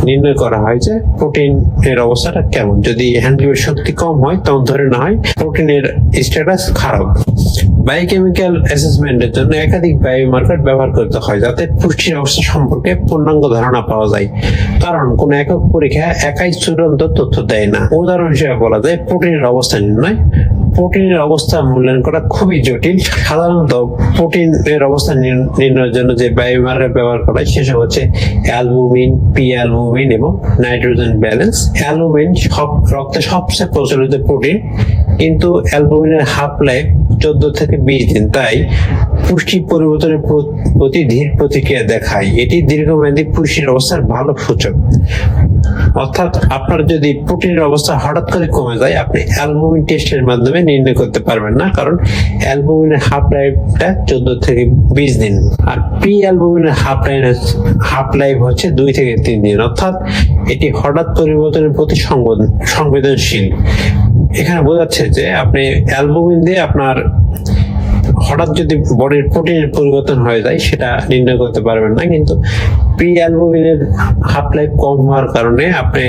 নির্ণয় করা হয় যে প্রোটিনের অবস্থাটা কেমন। যদি হ্যান্ড গ্রিপের শক্তি কম হয় তখন ধরে না হয় প্রোটিনের স্ট্যাটাস খারাপ। বায়োকেমিক্যাল অ্যাসেসমেন্টের জন্য একাধিক বায়োমার্কার ব্যবহার করতে হয় যাতে পুষ্টির অবস্থা সম্পর্কে পূর্ণাঙ্গ ধারণা পাওয়া যায়, কারণ কোন একক পরীক্ষা একাই চূড়ান্ত তথ্য দেয় না। উদাহরণ হিসেবে বলা যায় প্রোটিনের অবস্থা নির্ণয়। প্রোটিনের অবস্থা মূল্যায়ন করা খুবই জটিল। সাধারণত প্রোটিনের অবস্থা নির্ণয়ের জন্য যে বায়োমার্কার ব্যবহার করা হয় সেসব হচ্ছে অ্যালবুমিন, পি অ্যালবুমিন এবং নাইট্রোজেন ব্যালেন্স। অ্যালবুমিন রক্তে সবচেয়ে প্রচলিত প্রোটিন, কিন্তু অ্যালবুমিনের হাফ লাইফ 14 থেকে 20 দিন, তাই পুষ্টি পরিবর্তনের প্রতি ধীর প্রতিক্রিয়া দেখায়। এটি দীর্ঘমেয়াদী পুষ্টির অবস্থার ভালো সূচক। অর্থাৎ আপনার যদি প্রোটিনের অবস্থা হঠাৎ করে কমে যায় আপনি অ্যালবুমিন টেস্টের মাধ্যমে নির্ণয় করতে পারবেন না, কারণ অ্যালবুমিনের হাফ লাইফটা 14 থেকে 20 দিন, আর প্রি অ্যালবুমিনের হাফ লাইফ হচ্ছে 2 থেকে 3 দিন। অর্থাৎ এটি হঠাৎ পরিবর্তনের প্রতি সংবেদনশীল। এখানে বোঝাচ্ছে যে আপনি অ্যালবুমিন দিয়ে আপনার হঠাৎ যদি বডির প্রোটিনের পরিবর্তন হয়ে যায় সেটা নির্ণয় করতে পারবেন না, কিন্তু প্রি অ্যালবুমিনের হাফ লাইফ কম হওয়ার কারণে আপনি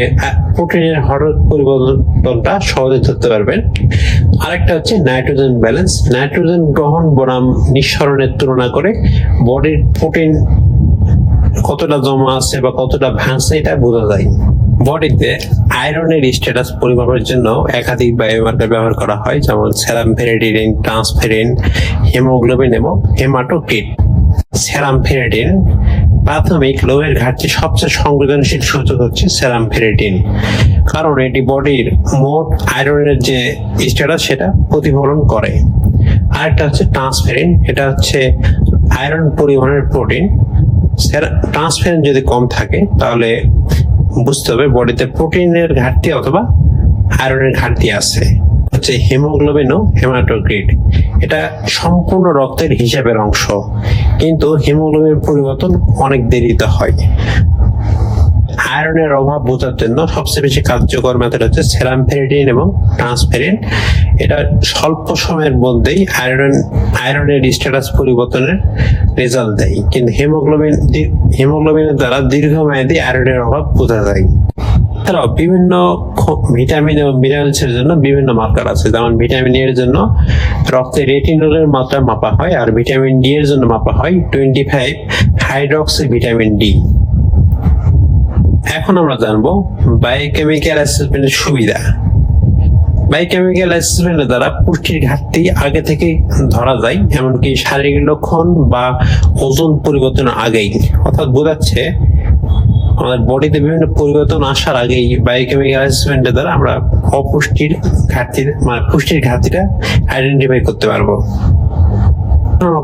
প্রোটিনের হঠাৎ পরিবর্তনটা সহজে ধরতে পারবেন। আরেকটা হচ্ছে নাইট্রোজেন ব্যালেন্স। নাইট্রোজেন গ্রহণ বনাম নিঃসরণের তুলনা করে বডির প্রোটিন কতটা জমা আছে বা কতটা ভাঙছে এটা বোঝা যায়। বডিতে আয়রনের স্ট্যাটাস পরিমাপের জন্য একাধিক বায়োমার্কার ব্যবহার করা হয়, যেমন সেরাম ফেরিটিন, ট্রান্সফেরিন, হিমোগ্লোবিন এবং হেমাটোক্রিট। সেরাম ফেরিটিন প্রাথমিক লোহের ঘাটতি সবচেয়ে সংবেদনশীল সূচক হচ্ছে সেরাম ফেরিটিন, কারণ এটি বডির মোট আয়রনের যে স্ট্যাটাস সেটা প্রতিফলন করে। আরেকটা হচ্ছে ট্রান্সফেরিন, এটা হচ্ছে আয়রন পরিমাণের প্রোটিন। ট্রান্সফেরিন যদি কম থাকে তাহলে বুঝতে হবে বডিতে প্রোটিনের ঘাটতি অথবা আয়রনের ঘাটতি আছে। হচ্ছে হিমোগ্লোবিন ও হেমাটোক্রিট, এটা সম্পূর্ণ রক্তের হিসাবের অংশ, কিন্তু হিমোগ্লোবিন পরিবর্তন অনেক দেরিতে হয়। আয়রনের অভাব বোঝার জন্য সবচেয়ে বেশি কার্যকর মেথড হচ্ছে সেরাম ফেরিটিন এবং ট্রান্সফেরিন। এটা স্বল্প সময়ের মধ্যেই আয়রনের স্ট্যাটাস পরিবর্তনের রেজাল্ট দেয়, কিন্তু হিমোগ্লোবিনের দ্বারা দীর্ঘমেয়াদী আয়রনের অভাব বোঝা যায়। এছাড়াও বিভিন্ন ভিটামিন এবং মিনারেলসের জন্য বিভিন্ন মার্কার আছে, যেমন ভিটামিন এর জন্য রক্তে রেটিনলের মাত্রা মাপা হয়, আর ভিটামিন ডি এর জন্য মাপা হয় 25 হাইড্রক্সি ভিটামিন ডি। এখন আমরা জানবো বায়োকেমিক্যাল অ্যাসেসমেন্টের সুবিধা। বায়োকেমিক্যাল অ্যাসেসমেন্টের দ্বারা পুষ্টির ঘাটতি আগে থেকে ধরা যায়, এমনকি শারীরিক লক্ষণ বা ওজন পরিবর্তনের আগেই। অর্থাৎ বোঝাচ্ছে আমাদের বডিতে বিভিন্ন পরিবর্তন আসার আগেই বায়োকেমিক্যাল অ্যাসেসমেন্টের দ্বারা আমরা পুষ্টির ঘাটতিটা আইডেন্টিফাই করতে পারবো।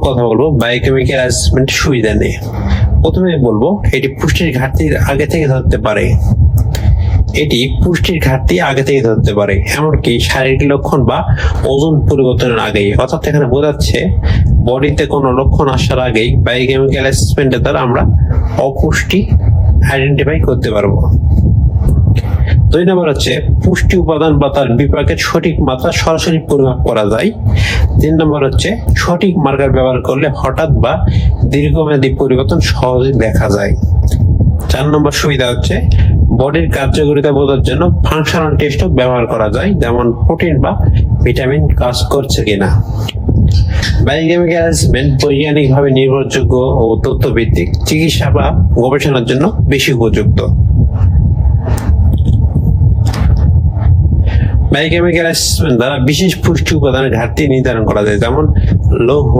কথা বলবো বায়োকেমিক্যাল অ্যাসেসমেন্টের সুবিধা নেই। প্রথমে বলবো এটি পুষ্টির ঘাটতির আগে থেকে ধরতে পারে। এটি পুষ্টির ঘাটতি আগে থেকে ধরতে পারে, এমনকি শারীরিক লক্ষণ বা ওজন পরিবর্তনের আগেই। অর্থাৎ এখানে বোঝাচ্ছে বডিতে কোনো লক্ষণ আসার আগেই বায়োকেমিক্যাল অ্যাসেসমেন্টের দ্বারা আমরা অপুষ্টি আইডেন্টিফাই করতে পারবো। 2 নম্বর হচ্ছে পুষ্টি উপাদান বা তার বিপাকের সঠিক মাত্রা সরাসরি পরিমাপ করা যায়। 3 নম্বর হচ্ছে সঠিক মার্কার ব্যবহার করলে হঠাৎ বা দীর্ঘমেয়াদী পরিবর্তন সহজে দেখা যায়। 4 নম্বর সুবিধা হচ্ছে বডির কার্যকারিতা বোঝার জন্য ফাংশনাল টেস্টও ব্যবহার করা যায়, যেমন প্রোটিন বা ভিটামিন কাজ করছে কিনা। বায়োকেমিক্যাল অ্যাসেসমেন্ট বৈজ্ঞানিকভাবে নির্ভরযোগ্য ও তথ্যভিত্তিক চিকিৎসা বা গবেষণার জন্য বেশি উপযুক্ত। বায়োকেমিক্যাল অ্যাসেসমেন্ট দ্বারা বিশেষ পুষ্টি উপাদানের ঘাটতি নির্ধারণ করা যায়, যেমন লৌহ,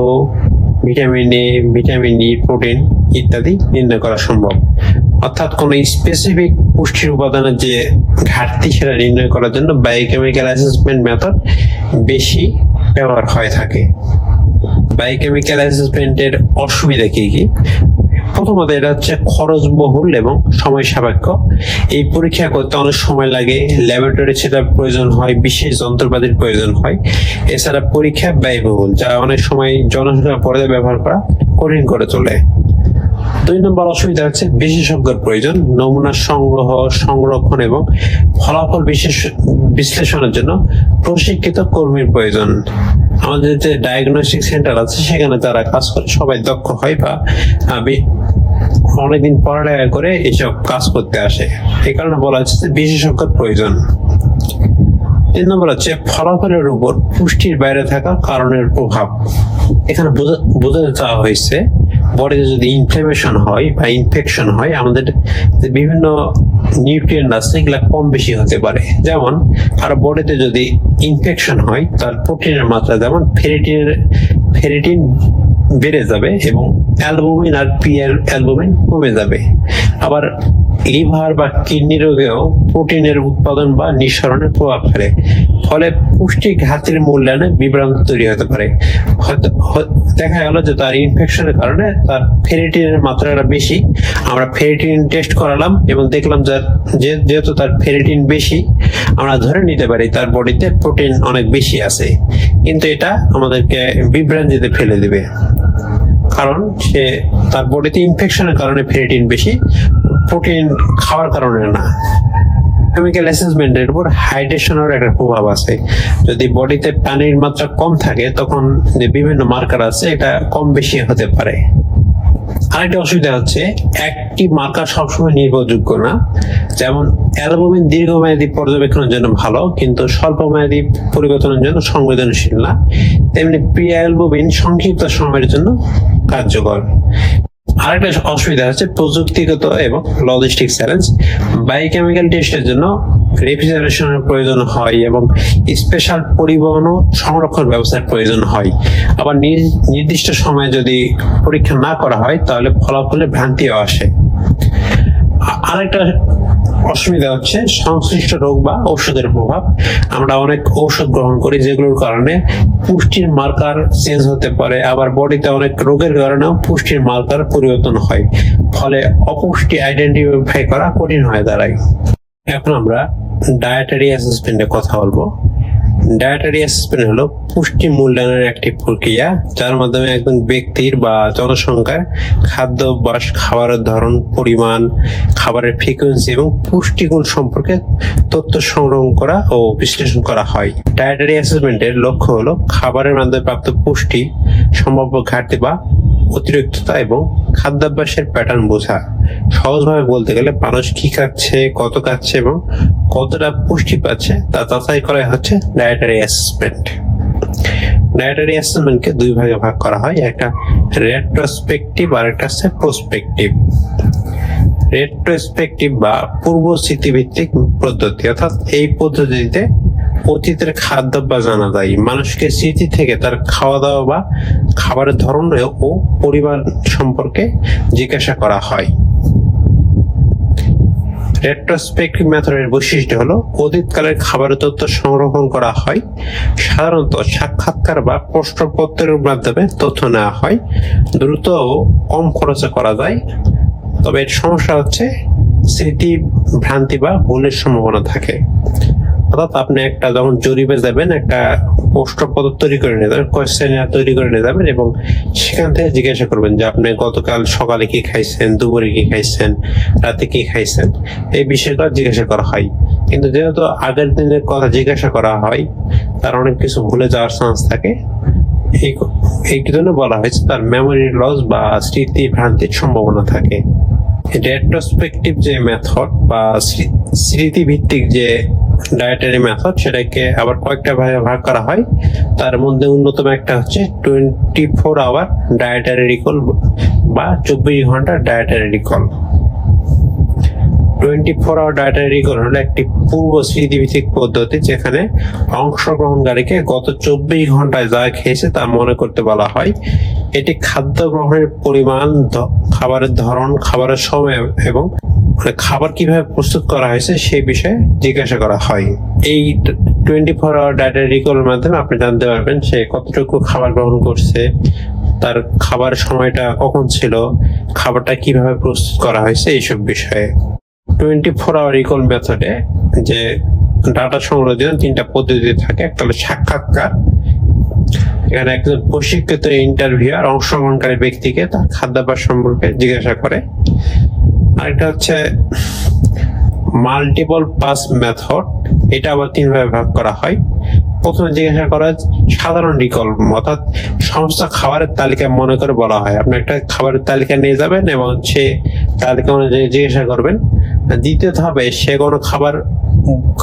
vitamin A, vitamin D, protein ইত্যাদি নির্ণয় করা সম্ভব। অর্থাৎ কোন স্পেসিফিক পুষ্টির উপাদানের যে ঘাটতি সেটা নির্ণয় করার জন্য বায়োকেমিক্যাল অ্যাসেসমেন্ট মেথড বেশি ব্যবহার হয়ে থাকে। বায়োকেমিক্যাল অ্যাসেসমেন্টের অসুবিধা কি কি? প্রথমত, এটা হচ্ছে খরচবহুল এবং সময় সাপেক্ষ। এই পরীক্ষা করতে অনেক সময় লাগে, ল্যাবরেটরি সেটআপ প্রয়োজন হয়, বিশেষ যন্ত্রপাতির প্রয়োজন হয়। এছাড়া পরীক্ষা ব্যয়বহুল, যা অনেক সময় জনসংখ্যার পর্যায়ে ব্যবহার করা কঠিন করে তোলে। 2 নম্বর অসুবিধা হচ্ছে বিশেষজ্ঞের প্রয়োজন। নমুনা সংগ্রহ, সংরক্ষণ এবং ফলাফল বিশ্লেষণের জন্য প্রশিক্ষিত কর্মীর প্রয়োজন। আমাদের যে ডায়াগনস্টিক সেন্টার আছে সেখানে যারা কাজ করে সবাই দক্ষ হয় বা অনেকদিন পড়ালেখা করে এসব কাজ করতে আসে, এই কারণে বলা হচ্ছে যে বিশেষজ্ঞের প্রয়োজন। 3 নম্বর হচ্ছে ফলাফলের উপর পুষ্টির বাইরে থাকা কারণের প্রভাব। এখানে বোঝাতে চাওয়া হয়েছে বডিতে যদি ইনফ্লামেশন হয় বা ইনফেকশন হয়, আমাদের যে বিভিন্ন নিউট্রিয়েন্ট আছে এগুলা কম বেশি হতে পারে। যেমন আর বডিতে যদি ইনফেকশন হয় তার প্রোটিনের মাত্রা, যেমন ফেরিটিন বেড়ে যাবে এবং অ্যালবুমিন আর অ্যালবুমিন কমে যাবে। আবার লিভার বা কিডনি রোগেও প্রোটিনের উৎপাদন বা নিঃসরণের প্রভাব ফেলে, ফলে পুষ্টি ঘাটতির মূল্যায়নে বিভ্রান্তি তৈরি হতে পারে। দেখা গেল যে তার ইনফেকশনের কারণে তার ফেরিটিনের মাত্রাটা বেশি, আমরা ফেরিটিন টেস্ট করালাম এবং দেখলাম যে যেহেতু তার ফেরিটিন বেশি, আমরা ধরে নিতে পারি তার বডিতে প্রোটিন অনেক বেশি আছে, কিন্তু এটা আমাদেরকে বিভ্রান্তিতে ফেলে দিবে, কারণ সে তার বডিতে ইনফেকশনের কারণে ফেরিটিন বেশি, প্রোটিন খাওয়ার কারণে না। কেমিক্যাল অ্যাসেসমেন্টের উপর হাইড্রেশনের একটা প্রভাব আছে। যদি বডিতে পানির মাত্রা কম থাকে তখন যে বিভিন্ন মার্কার আছে এটা কম বেশি হতে পারে। আরেকটা অসুবিধা হচ্ছে একটি মার্কার সবসময় নির্ভরযোগ্য না। যেমন অ্যালবুমিন দীর্ঘমেয়াদী পর্যবেক্ষণের জন্য ভালো, কিন্তু স্বল্পমেয়াদী পরিবর্তনের জন্য সংবেদনশীল না। তেমনি প্রি অ্যালবুমিন সংক্ষিপ্ত সময়ের জন্য কার্যকর। আরেকটা অসুবিধা হচ্ছে প্রযুক্তিগত এবং লজিস্টিক চ্যালেঞ্জ। বায়োকেমিক্যাল টেস্টের জন্য রেফ্রিজারেশনের প্রয়োজন হয় এবং স্পেশাল পরিবহন ও সংরক্ষণ ব্যবস্থার প্রয়োজন হয়। আবার নির্দিষ্ট সময়ে যদি পরীক্ষা না করা হয় তাহলে ফলাফলে ভ্রান্তিও আসে। আরেকটা অসুবিধা হচ্ছে সংশ্লিষ্ট রোগ বা ঔষধের প্রভাব। আমরা অনেক ঔষধ গ্রহণ করি যেগুলোর কারণে পুষ্টির মার্কার চেঞ্জ হতে পারে, আবার বডিতে অনেক রোগের কারণেও পুষ্টির মার্কার পরিবর্তন হয়, ফলে অপুষ্টি আইডেন্টিফাই করা কঠিন হয়ে দাঁড়ায়। এখন আমরা ডায়েটারি অ্যাসেসমেন্টের কথা বলবো। ডায়েটারি অ্যাসেসমেন্ট হলো পুষ্টি মূল্যায়নের একটি প্রক্রিয়া যার মাধ্যমে একজন ব্যক্তির বা জনসংখ্যার খাদ্য অভ্যাস, খাবারের ধরন, পরিমাণ, খাবারের ফ্রিকোয়েন্সি এবং পুষ্টিগুণ সম্পর্কে তথ্য সংগ্রহ করা ও বিশ্লেষণ করা হয়। ডায়েটারি অ্যাসেসমেন্টের লক্ষ্য হলো খাবারের মাধ্যমে প্রাপ্ত পুষ্টি, সম্ভাব্য ঘাটতি বা অতিরিক্ততা এবং খাদ্যাভ্যাসের প্যাটার্ন বোঝা। সহজভাবে বলতে গেলে মানুষ কি খাচ্ছে, কত খাচ্ছে এবং কতটা পুষ্টি পাচ্ছে তা যাচাই করা হচ্ছে ডায়েটারি অ্যাসেসমেন্ট। ডায়েটারি অ্যাসেসমেন্টকে 2 ভাগে ভাগ করা হয়, একটা রেট্রোস্পেকটিভ আর একটা হচ্ছে প্রসপেকটিভ। রেট্রোস্পেকটিভ বা পূর্ব স্মৃতিভিত্তিক পদ্ধতি, অর্থাৎ এই পদ্ধতিতে অতীতের খাদ্যাভ্যাস জানা যায়, মানুষকে স্মৃতি থেকে তার খাওয়া দাওয়া বা খাবারের ধরন ও পরিমাণ সম্পর্কে জিজ্ঞাসা করা হয়। রেট্রোস্পেকটিভ মেথডের বৈশিষ্ট্য হলো অতীতকালের খাবারের তথ্য সংরক্ষণ করা হয়, সাধারণত সাক্ষাৎকার বা প্রশ্নপত্রের মাধ্যমে তথ্য নেওয়া হয়, দ্রুত ও কম খরচে করা যায়। তবে এর সমস্যা হচ্ছে স্মৃতি ভ্রান্তি বা ভুলের সম্ভাবনা থাকে। অর্থাৎ আপনি একটা যখন জরিপে যাবেন, একটা প্রশ্নপত্র তৈরি করে নিয়ে যাবেন, কোয়েশ্চেনিয়ার তৈরি করে নিয়ে যাবেন এবং সেখান থেকে জিজ্ঞাসা করবেন যে আপনি গতকাল সকালে কি খাইছেন, দুপুরে কি খাইছেন, রাতে কি খাইছেন, এই বিষয়টা জিজ্ঞাসা করা হয়। কিন্তু যেহেতু আগের দিনের কথা জিজ্ঞাসা করা হয়, তার অনেক কিছু ভুলে যাওয়ার চান্স থাকে। এই জন্য বলা হয়েছে তার মেমোরি লস বা স্মৃতি ভ্রান্তির সম্ভাবনা থাকে। রেট্রোস্পেকটিভ যে মেথড বা স্মৃতি ভিত্তিক যে ডায়েটারি মেথড, সেটাকে আবার কয়েকটা ভাগে ভাগ করা হয়। তার মধ্যে অন্যতম একটা হচ্ছে 24 আওয়ার ডায়েটারি রিকল বা 24 ঘন্টার dietary recall. 24 hour dietary recall হলো একটি পূর্ব স্মৃতিভিত্তিক পদ্ধতি যেখানে অংশগ্রহণকারীকে গত 24 ঘন্টায় যা খেয়েছে তা মনে করতে বলা হয়। এটি খাদ্য গ্রহণের পরিমাণ, খাবারের ধরন, খাবারের সময় এবং খাবার কিভাবে প্রস্তুত করা হয়েছে সেই বিষয়ে জিজ্ঞাসা করা হয়। এই 24 আওয়ার ডায়েটারি রিকলের মাধ্যমে আপনি জানতে পারবেন সে কতটুকু খাবার গ্রহণ করছে, তার খাবার সময়টা কখন ছিল, খাবারটা কিভাবে প্রস্তুত করা হয়েছে, এইসব বিষয়ে। 24 আওয়ার রিকল মেথডে যে ডাটা সংগ্রহ জন্য 3টা পদ্ধতি থাকে। একটা হলো সাক্ষাৎকার, এখানে একজন প্রশিক্ষিত ইন্টারভিউয়ার অংশগ্রহণকারী ব্যক্তিকে তার খাদ্যাভ্যাস সম্পর্কে জিজ্ঞাসা করে। আরেকটা হচ্ছে মাল্টিপল পাস মেথড, এটা আবার 3 ভাগে ভাগ করা হয়। প্রথমে জিজ্ঞাসা করা সাধারণ রিকল, অর্থাৎ সমস্ত খাবারের তালিকা মনে করে বলা হয়। আপনি একটা খাবারের তালিকা নিয়ে যাবেন এবং সে তালিকা অনুযায়ী জিজ্ঞাসা করবেন। দ্বিতীয় ধাপে সে কোনো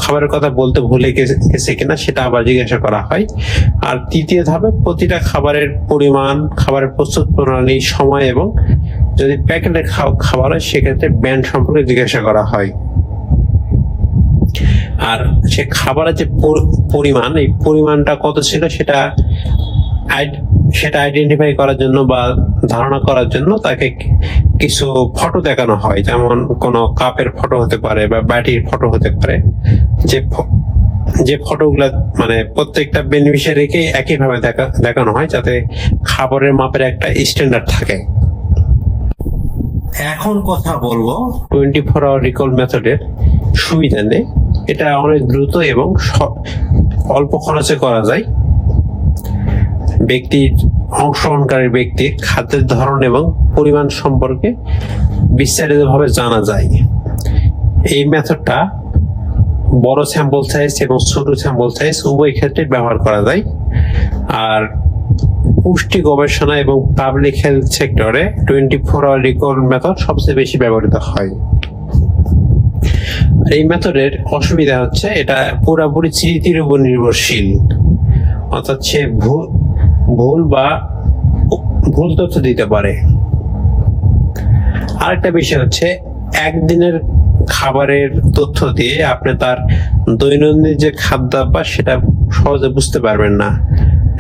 খাবারের কথা বলতে ভুলে গেছে কিনা সেটা আবার জিজ্ঞাসা করা হয়। আর তৃতীয় ধাপে প্রতিটা খাবারের পরিমাণ, খাবারের প্রস্তুত প্রণালী, সময় এবং যদি প্যাকেটের খাবার হয় সেক্ষেত্রে ব্র্যান্ড সম্পর্কে জিজ্ঞাসা করা হয়। আর সে খাবারের যে পরিমাণ, এই পরিমাণটা কত ছিল সেটা আইডেন্টিফাই করার জন্য বা ধারণা করার জন্য তাকে কিছু ফটো দেখানো হয়। যেমন কোনো কাপের ফটো হতে পারে বা বাটির ফটো হতে পারে, যে ফটোগুলা মানে প্রত্যেকটা বেনিফিশিয়ারিকে একইভাবে দেখানো হয় যাতে খাবারের মাপের একটা স্ট্যান্ডার্ড থাকে। এখন কথা বলবো 24 আওয়ার রিকল মেথডের সুবিধা নেই। এটা অনেক দ্রুত এবং অল্প খরচে করা যায়। অংশগ্রহণকারী ব্যক্তির খাদ্যের ধরন এবং পরিমাণ সম্পর্কে বিস্তারিতভাবে জানা যায়। এই মেথডটা বড় স্যাম্পল সাইজ এবং ছোট স্যাম্পল সাইজ উভয় ক্ষেত্রে ব্যবহার করা যায়। আর পুষ্টি গবেষণা এবং পাবলিক হেলথ সেক্টরে 24 আওয়ার রিকল মেথড সবচেয়ে বেশি ব্যবহৃত হয়। এই মেথডের অসুবিধা হচ্ছে এটা পুরোপুরি স্মৃতির উপর নির্ভরশীল, অর্থাৎ সে ভুল তথ্য দিতে পারে। আরেকটা বিষয় হচ্ছে একদিনের খাবারের তথ্য দিয়ে আপনি তার দৈনন্দিন যে খাদ্যাভ্যাস সেটা সহজে বুঝতে পারবেন না।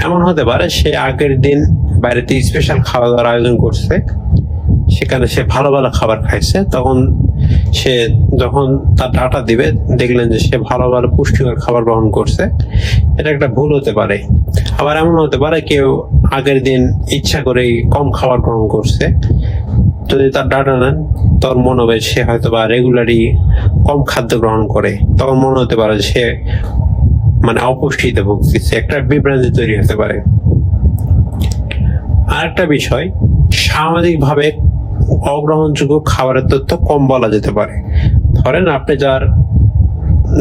এমন হতে পারে সে আগের দিন বাইরেতে স্পেশাল খাওয়া দাওয়ার আয়োজন করছে, সেখানে সে ভালো ভালো খাবার খাইছে, তখন সে যখন তার ডাটা দিবে দেখলেন যে সে ভালো ভালো পুষ্টিকর খাবার গ্রহণ করছে। এটা একটা ভুল হতে পারে। আবার এমন হতে পারে কেউ আগের দিন ইচ্ছা করে কম খাবার গ্রহণ করছে, যদি তার ডাটা নেন তখন মনে হবে সে হয়তো বা রেগুলারই কম খাদ্য গ্রহণ করে, তখন মনে হতে পারে সে মানে অপুষ্টিতে ভুগছে, একটা বিভ্রান্তি তৈরি হতে পারে। আরেকটা বিষয়, সামাজিকভাবে অগ্রহণযোগ্য খাবারের তথ্য কম বলা যেতে পারে। ধরেন আপনি যার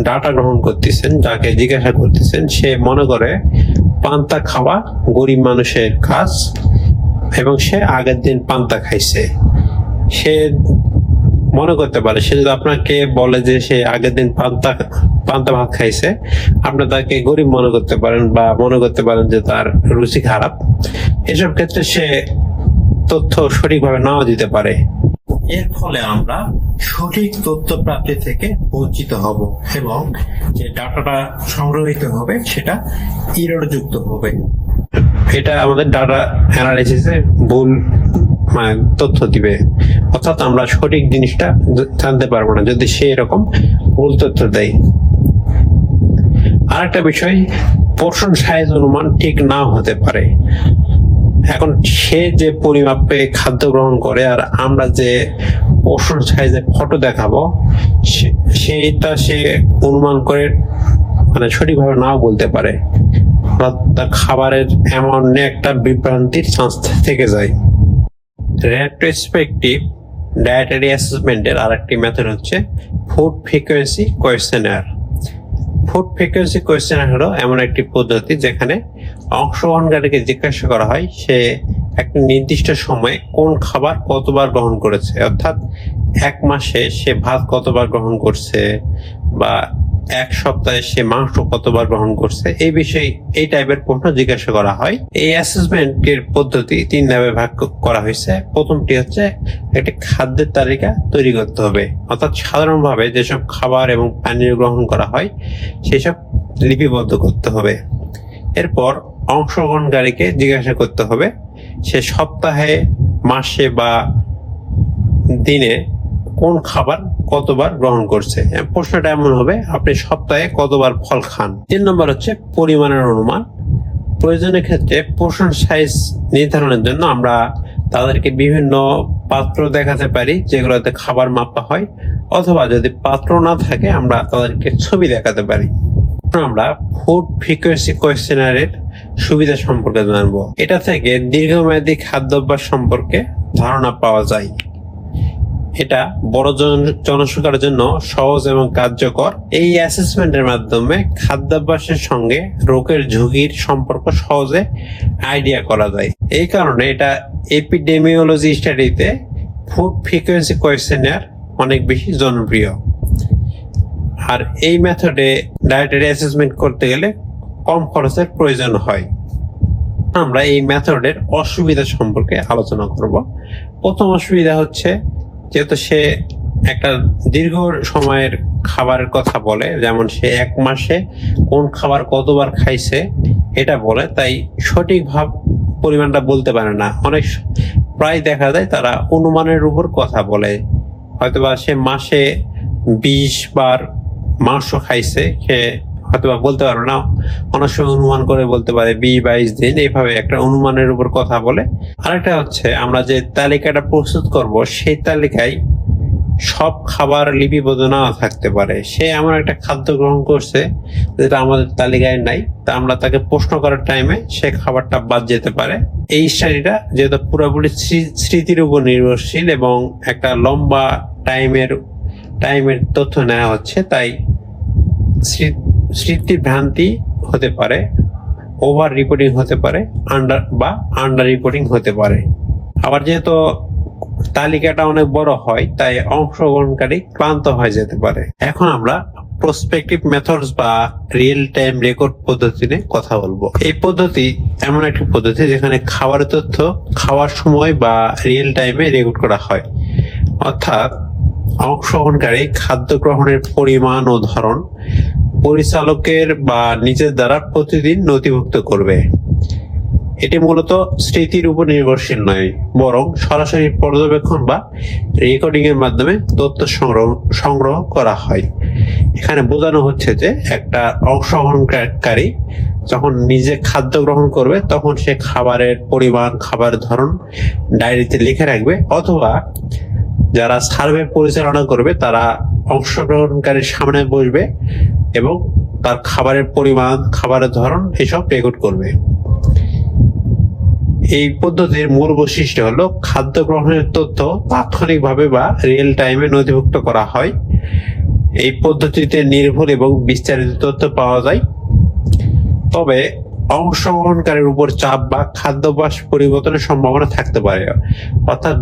ডাটা গ্রহণ করতেছেন, যাকে জিজ্ঞাসা করতেছেন, সে মনে করে পান্তা খাওয়া গরিব মানুষের কাজ এবং সে আগের দিন পান্তা খাইছে। সে মনে করতে পারে, সে যদি আপনাকে বলে যে সে আগের দিন পান্তা ভাত খাইছে, আপনি তাকে গরিব মনে করতে পারেন বা মনে করতে পারেন যে তার রুচি খারাপ। এসব ক্ষেত্রে সে তথ্য সঠিকভাবে নাও দিতে পারে। এর ফলে আমরা সঠিক তথ্য প্রাপ্তি থেকে বঞ্চিত হব এবং যে ডাটাটা সংগ্রহিত হবে সেটা এররযুক্ত হবে। এটা আমাদের ডাটা অ্যানালাইসিসে ভুল তথ্য দিবে, অর্থাৎ আমরা সঠিক জিনিসটা জানতে পারবো না যদি সে এরকম ভুল তথ্য দেয়। আরেকটা বিষয়, পোর্শন সাইজ অনুমান ঠিক নাও হতে পারে। এখন সে যে পরিমাপে খাদ্য গ্রহণ করে আর আমরা যে পোর্শন সাইজের ফটো দেখাবো সেটা সে অনুমান করে মানে সঠিকভাবে নাও বলতে পারে, তার খাবারের এমন একটা বিভ্রান্তির চান্স থেকে যায়। রেট্রোস্পেক্টিভ ডায়েটারি অ্যাসেসমেন্টের আরেকটি মেথড হচ্ছে ফুড ফ্রিকোয়েন্সি কোয়েশ্চেনার। ফুড ফ্রিকোয়েন্সি কোয়েশ্চেনার হলো এমন একটি পদ্ধতি যেখানে অংশগ্রহণকারীকে জিজ্ঞাসা করা হয় সে একটা নির্দিষ্ট সময়ে কোন খাবার কতবার গ্রহণ করেছে, অর্থাৎ এক মাসে সে ভাত কতবার গ্রহণ করছে বা এক সপ্তাহে সে মাংস কতবার গ্রহণ করছে, এই বিষয়ে এই টাইপের প্রশ্ন জিজ্ঞাসা করা হয়। এই অ্যাসেসমেন্টের পদ্ধতি 3 ধাপে ভাগ করা হয়েছে। প্রথমটি হচ্ছে একটি খাদ্যের তালিকা তৈরি করতে হবে, অর্থাৎ সাধারণভাবে যেসব খাবার এবং পানীয় গ্রহণ করা হয় সেসব লিপিবদ্ধ করতে হবে। এরপর অংশগ্রহণকারীকে জিজ্ঞাসা করতে হবে সে সপ্তাহে, মাসে বা দিনে কোন খাবার কতবার গ্রহণ করছে। প্রশ্নটা এমন হবে আপনি সপ্তাহে কতবার ফল খান। 3 নম্বর হচ্ছে পরিমাণের অনুমান। প্রয়োজনের ক্ষেত্রে পোর্শন সাইজ নির্ধারণের জন্য আমরা তাদেরকে বিভিন্ন পাত্র দেখাতে পারি যেগুলোতে খাবার মাপা হয়, অথবা যদি পাত্র না থাকে আমরা তাদেরকে ছবি দেখাতে পারি। আমরা ফুড ফ্রিকোয়েন্সি কোয়েশ্চেনারের সুবিধা সম্পর্কে জানবো। এটা থেকে দীর্ঘমেয়াদী খাদ্যাভ্যাস সম্পর্কে ধারণা পাওয়া যায়। এটা বড় জনসংখ্যার জন্য সহজ এবং কার্যকর। এই অ্যাসেসমেন্টের মাধ্যমে খাদ্যাভ্যাসের সঙ্গে রোগের ঝুঁকির সম্পর্ক সহজে আইডিয়া করা যায়। এই কারণে এটা এপিডেমিওলজি স্টাডিতে ফুড ফ্রিকোয়েন্সি কোয়েশ্চেনার অনেক বেশি জনপ্রিয়। আর এই মেথডে ডায়েটারি অ্যাসেসমেন্ট করতে গেলে কম খরচের প্রয়োজন হয়। আমরা এই মেথডের অসুবিধা সম্পর্কে আলোচনা করব। প্রথম অসুবিধা হচ্ছে যেহেতু সে একটা দীর্ঘ সময়ের খাবারের কথা বলে, যেমন সে এক মাসে কোন খাবার কতবার খাইছে এটা বলে, তাই সঠিকভাবে পরিমাণটা বলতে পারে না। অনেক প্রায় দেখা যায় তারা অনুমানের উপর কথা বলে, হয়তোবা সে মাসে 20 বার মাংস খাইছে, সে হয়তোবা বলতে পারবে না, অনেক সময় অনুমান করে বলতে পারে 20-22 দিন, এইভাবে একটা অনুমানের উপর কথা বলে। আরেকটা হচ্ছে আমরা যে তালিকাটা প্রস্তুত করব সেই তালিকায় সব খাবার লিপিবদ্ধ নাও থাকতে পারে। সে এমন একটা খাদ্য গ্রহণ করছে যেটা আমাদের তালিকায় নাই, তা আমরা তাকে প্রশ্ন করার টাইমে সে খাবারটা বাদ যেতে পারে। এই স্টাডিটা যেহেতু পুরোপুরি স্মৃতির উপর নির্ভরশীল এবং একটা লম্বা টাইমের তথ্য নেওয়া হচ্ছে, তাই স্মৃতির ভ্রান্তি হতে পারে, ওভার রিপোর্টিং হতে পারে, আন্ডার রিপোর্টিং হতে পারে। আবার যেহেতু তালিকাটা অনেক বড় হয় তাই অংশগ্রহণকারী ক্লান্ত হয়ে যেতে পারে। এখন আমরা প্রসপেক্টিভ মেথডস বা রিয়েল টাইম রেকর্ড পদ্ধতি নিয়ে কথা বলবো। এই পদ্ধতি এমন একটি পদ্ধতি যেখানে খাবারের তথ্য খাওয়ার সময় বা রিয়েল টাইমে রেকর্ড করা হয়, অর্থাৎ অংশগ্রহণকারী খাদ্য গ্রহণের পরিমাণ ও ধরন পরিচালকের বা নিজের দ্বারা প্রতিদিন নথিভুক্ত করবে। এটি মূলত স্মৃতির উপর নির্ভরশীল নয়, বরং সরাসরি পর্যবেক্ষণ বা রেকর্ডিং এর মাধ্যমে তথ্য সংগ্রহ করা হয়। এখানে বোঝানো হচ্ছে যে একটা অংশগ্রহণকারী যখন নিজে খাদ্য গ্রহণ করবে তখন সে খাবারের পরিমাণ, খাবারের ধরন ডায়েরিতে লিখে রাখবে, অথবা যারা সার্ভে পরিচালনা করবে তারা অংশগ্রহণকারীর সামনে বসবে এবং তার খাবারের পরিমাণ, খাবারের ধরন এসব রেকর্ড করবে। এই পদ্ধতির মূল বৈশিষ্ট্য হলো খাদ্য গ্রহণের তথ্য তাৎক্ষণিকভাবে বা রিয়েল টাইমে নথিভুক্ত করা হয়। এই পদ্ধতিতে নির্ভুল এবং বিস্তারিত তথ্য পাওয়া যায়, তবে অংশগ্রহণকারীর উপর চাপ বা খাদ্যাভ্যাস পরিবর্তনের সম্ভাবনা থাকতে পারে। অর্থাৎ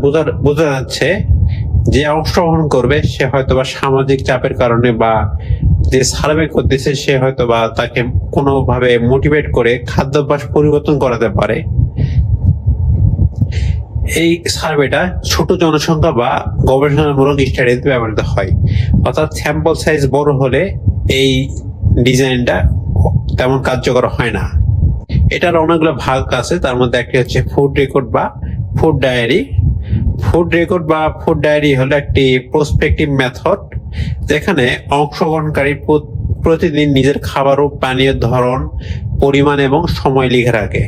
বোঝা যাচ্ছে যে অংশগ্রহণ করবে সে হয়তোবা সামাজিক চাপের কারণে বা যে সার্ভে করতেছে সে হয়তোবা তাকে কোনোভাবে মোটিভেট করে খাদ্যাভ্যাস পরিবর্তন করাতে পারে। এই সার্ভেটা ছোট জনসংখ্যা বা গবেষণামূলক স্টাডিতে ব্যবহৃত হয়, অর্থাৎ স্যাম্পল সাইজ বড় হলে এই ডিজাইনটা তেমন কার্যকর হয় না। এটার অনেকগুলো ভাগ আছে, তার মধ্যে একটি হচ্ছে ফুড রেকর্ড বা ফুড ডায়েরি। ফুড রেকর্ড বা ফুড ডায়েরি হলো একটি প্রসপেক্টিভ মেথড যেখানে অংশগ্রহণকারী প্রতিদিন নিজের খাবার ও পানীয়ের ধরন, পরিমাণ এবং সময় লিখে রাখে।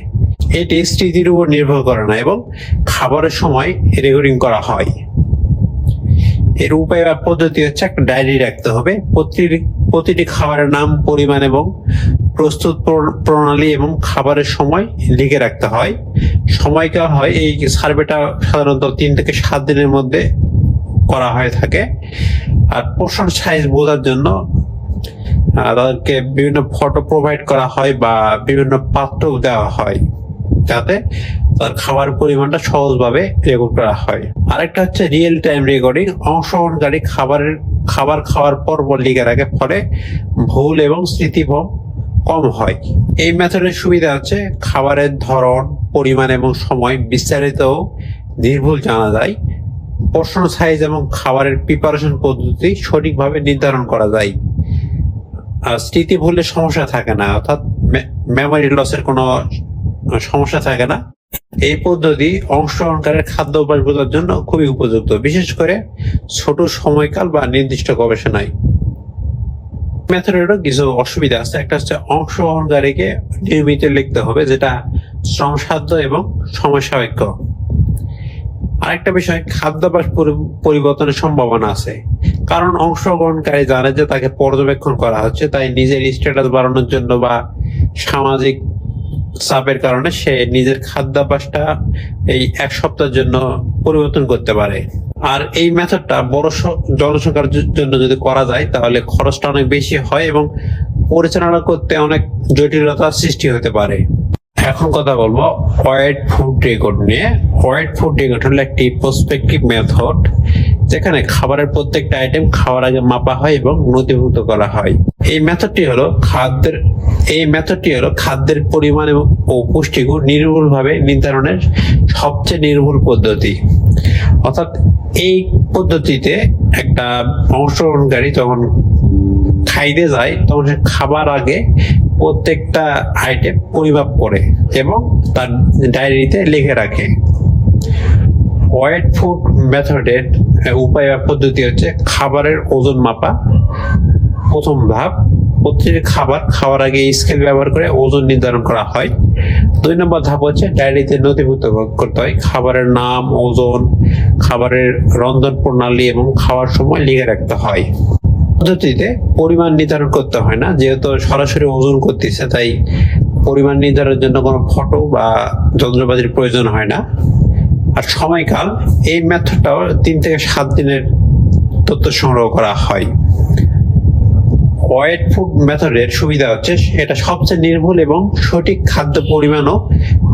এটি স্মৃতির উপর নির্ভর করে না এবং খাবারের সময় রেকর্ডিং করা হয়। এর উপায় বা পদ্ধতি হচ্ছে একটা ডায়েরি রাখতে হবে। প্রতিটি খাবারের নাম, পরিমাণ এবং প্রস্তুত প্রণালী এবং খাবারের সময় লিখে রাখতে হয়। সময়কাল হয়, এই সার্ভেটা সাধারণত 3 থেকে 7 দিনের মধ্যে করা হয়ে থাকে। আর পোর্শন সাইজ বোঝার জন্য তাদেরকে বিভিন্ন ফটো প্রোভাইড করা হয় বা বিভিন্ন পাত্র দেওয়া হয়, যাতে তার খাবার পরিমাণটা সহজভাবে রেকর্ড করা হয়। আরেকটা হচ্ছে রিয়েল টাইম রেকর্ডিং। অংশগ্রহণকারী খাবার খাওয়ার পর লিখে রাখে, ফলে ভুল এবং স্মৃতিভ্রম কম হয়। এই মেথডের সুবিধা হচ্ছে খাবারের ধরন, পরিমাণ এবং সময় বিস্তারিত নির্ভুল জানা যায়। পোর্শন সাইজ এবং খাবারের প্রিপারেশন পদ্ধতি সঠিকভাবে নির্ধারণ করা যায়। স্মৃতি ভুলের সমস্যা থাকে না, অর্থাৎ মেমোরি লসের কোনো সমস্যা থাকে না। এই পদ্ধতি অংশগ্রহণকারীর খাদ্য অভ্যাস বোঝার জন্য খুবই উপযুক্ত, বিশেষ করে ছোট সময়কাল বা নির্দিষ্ট গবেষণায়। মেথডেরও কিছু অসুবিধা আছে। একটা হচ্ছে অংশগ্রহণকারীকে নিয়মিত লিখতে হবে, যেটা শ্রমসাধ্য এবং সময় সাপেক্ষ। আরেকটা বিষয়, খাদ্যাভ্যাস পরিবর্তনের সম্ভাবনা আছে, কারণ অংশগ্রহণকারী জানে যে তাকে পর্যবেক্ষণ করা হচ্ছে, তাই নিজের স্ট্যাটাস বাড়ানোর জন্য বা সামাজিক চাপের কারণে সে নিজের খাদ্যাভ্যাসটা এই 1 সপ্তাহের জন্য পরিবর্তন করতে পারে। আর এই মেথডটা বড় জনসংখ্যার জন্য যদি করা যায় তাহলে খরচটা অনেক বেশি হয় এবং পরিচালনা করতে অনেক জটিলতার সৃষ্টি হতে পারে। এখন কথা বলবো ওয়েট ফুড রেকর্ড নিয়ে। ওয়েট ফুড রেকর্ড হলো একটি প্রসপেক্টিভ মেথড, যেখানে খাবারের প্রত্যেকটা আইটেম খাওয়ার আগে মাপা হয় এবং নথিভুক্ত করা হয়। এই মেথডটি হলো খাদ্যের পরিমাণ ও পুষ্টিগুণ নির্ভুলভাবে নির্ধারণের সবচেয়ে নির্ভুল পদ্ধতি। অর্থাৎ এই পদ্ধতিতে একটা অংশগ্রহণকারী যখন খাইতে যায় তখন সে খাবার আগে প্রত্যেকটা আইটেম পরিমাপ করে এবং তার ডায়েরিতে লিখে রাখে। ওয়েট ফুড মেথডের উপায় বা পদ্ধতি হচ্ছে খাবারের ওজন মাপা। প্রথম ধাপ, প্রত্যেকটি খাবার খাওয়ার আগে স্কেল ব্যবহার করে ওজন নির্ধারণ করা হয়। 2 নম্বর ধাপ হচ্ছে ডায়েরিতে নথিভুক্ত করতে হয়। খাবারের নাম, ওজন, খাবারের রন্ধন প্রণালী এবং খাওয়ার সময় লিখে রাখতে হয়। পদ্ধতিতে পরিমাণ নির্ধারণ করতে হয় না, যেহেতু সরাসরি ওজন করতেছে, তাই পরিমাণ নির্ধারণের জন্য কোনো ফটো বা যন্ত্রপাতির প্রয়োজন হয় না। আর সময়কাল, এই মেথডটাও 3 থেকে 7 দিনের তথ্য সংগ্রহ করা হয়। ওয়েট ফুড মেথডের সুবিধা হচ্ছে এটা সবচেয়ে নির্ভুল এবং সঠিক খাদ্য পরিমাণ ও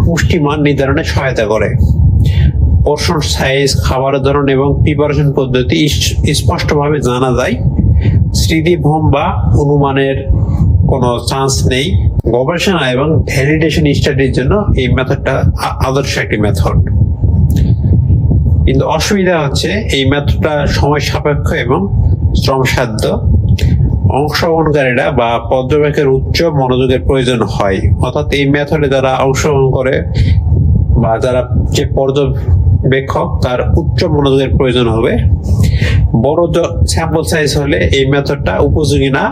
পুষ্টিমান নির্ধারণে সহায়তা করে। পোর্শন সাইজ, খাবারের ধরন এবং প্রিপারেশন পদ্ধতি স্পষ্টভাবে জানা যায়। স্মৃতিভ্রম বা অনুমানের কোনো চান্স নেই। গবেষণা এবং ভ্যালিডেশন স্টাডির জন্য এই মেথডটা আদর্শ একটি মেথড। কিন্তু অসুবিধা হচ্ছে এই মেথডটা সময় সাপেক্ষ এবং শ্রমসাধ্য। অংশগ্রহণকারীরা বা পর্যবেক্ষকের উচ্চ মনোযোগের প্রয়োজন হয়, অর্থাৎ এই মেথডে যারা অংশগ্রহণ করে বা যারা যে পর্যবেক্ষক তার উচ্চ মনোযোগের প্রয়োজন হবে। বড় স্যাম্পল সাইজ হলে এই মেথডটা উপযোগী না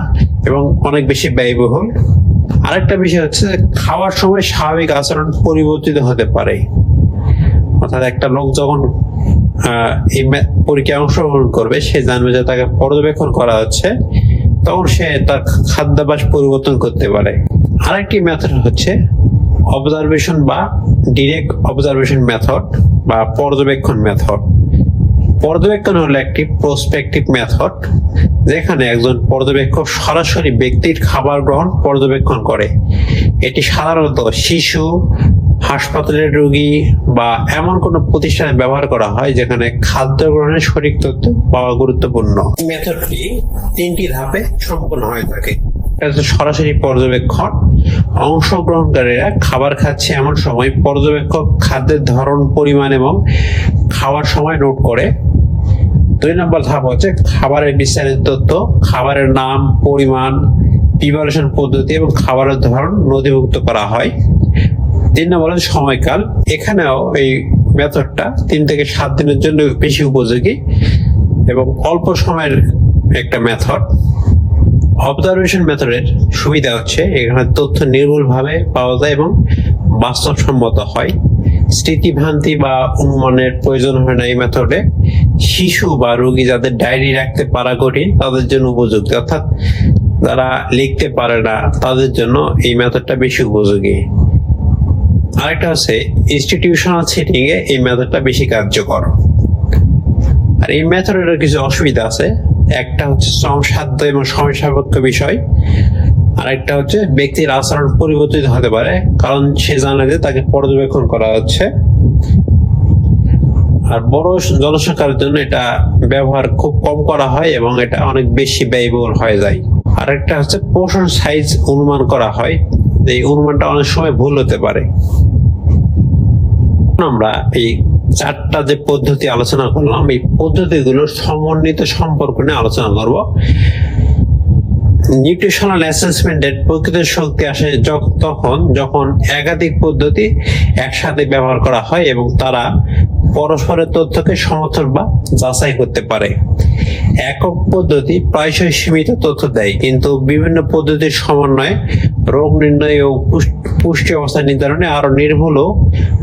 এবং অনেক বেশি ব্যয়বহুল। আরেকটা বিষয় হচ্ছে খাওয়ার সময় স্বাভাবিক আচরণ পরিবর্তিত হতে পারে, অর্থাৎ একটা লোক যখন এই পরীক্ষায় অংশগ্রহণ করবে সে জানবে যে তাকে পর্যবেক্ষণ করা হচ্ছে, তখন সে তার খাদ্যাভ্যাস পরিবর্তন করতে পারে। আরেকটি মেথড হচ্ছে অবজারভেশন বা ডিরেক্ট অবজারভেশন মেথড বা পর্যবেক্ষণ মেথড। পর্যবেক্ষণ হলো একটি প্রসপেক্টিভ মেথড, যেখানে একজন পর্যবেক্ষক সরাসরি ব্যক্তির খাবার গ্রহণ পর্যবেক্ষণ করে। এটি সাধারণত শিশু, হাসপাতালের রোগী বা এমন কোন প্রতিষ্ঠানে ব্যবহার করা হয় যেখানে খাদ্য গ্রহণের সঠিক তথ্য পাওয়া গুরুত্বপূর্ণ। মেথডটি 3টি ধাপে সম্পন্ন হয়ে থাকে। সরাসরি পর্যবেক্ষণ, অংশগ্রহণকারীরা খাবার খাচ্ছে এমন সময় পর্যবেক্ষক খাদ্যের ধরন, পরিমাণ এবং খাওয়ার সময় নোট করে। 2 নম্বর ধাপ হচ্ছে খাবারের বিস্তারিত তথ্য, খাবারের নাম, পরিমাণ, প্রিপারেশন পদ্ধতি এবং খাবারের ধরন নথিভুক্ত করা হয়। 3 নম্বর হচ্ছে সময়কাল। এখানেও এই মেথডটা 3 থেকে 7 দিনের জন্য বেশি উপযোগী এবং অল্প সময়ের একটা মেথড। অবজারভেশন মেথডের সুবিধা হচ্ছে এখানে তথ্য নির্ভুলভাবে পাওয়া যায় এবং বাস্তবসম্মত হয়। স্মৃতিভ্রান্তি বা অনুমানের প্রয়োজন হয় না এই মেথডে। শিশু বা রোগী যাদের ডায়েরি রাখতে পারা কঠিন তাদের জন্য উপযুক্ত, অর্থাৎ যারা লিখতে পারে না তাদের জন্য এই মেথডটা বেশি উপযোগী। আরেকটা হচ্ছে ইনস্টিটিউশনাল সেটিং এ এই মেথডটা বেশি কার্যকর। আর এই মেথডের কিছু অসুবিধা আছে। একটা হচ্ছে শ্রমসাধ্য এবং সময় সাপেক্ষ বিষয়, আর একটা হচ্ছে ব্যক্তির আচরণ পরিবর্তিত হতে পারে কারণ সে জানে যে তাকে পর্যবেক্ষণ করা হচ্ছে। আর বড় জনসংখ্যার জন্য এটা ব্যবহার খুব কম করা হয় এবং এটা অনেক বেশি ব্যয়বহুল হয়ে যায়। আর একটা হচ্ছে পোর্শন সাইজ অনুমান করা হয়, এই অনুমানটা অনেক সময় ভুল হতে পারে। আমরা এই চারটা যে পদ্ধতি আলোচনা করলাম এই পদ্ধতিগুলোর সমন্বিত সম্পর্ক নিয়ে আলোচনা করব। নিউট্রিশনাল অ্যাসেসমেন্টের প্রকৃত শক্তি আসে যখন একাধিক পদ্ধতি একসাথে ব্যবহার করা হয় এবং তারা পরস্পরের তথ্যকে সমর্থন বা যাচাই করতে পারে। একক পদ্ধতি প্রায়শই সীমিত তথ্য দেয়, কিন্তু বিভিন্ন পদ্ধতির সমন্বয়ে রোগ নির্ণয় ও পুষ্টি অবস্থা নির্ধারণে আরো নির্ভুল ও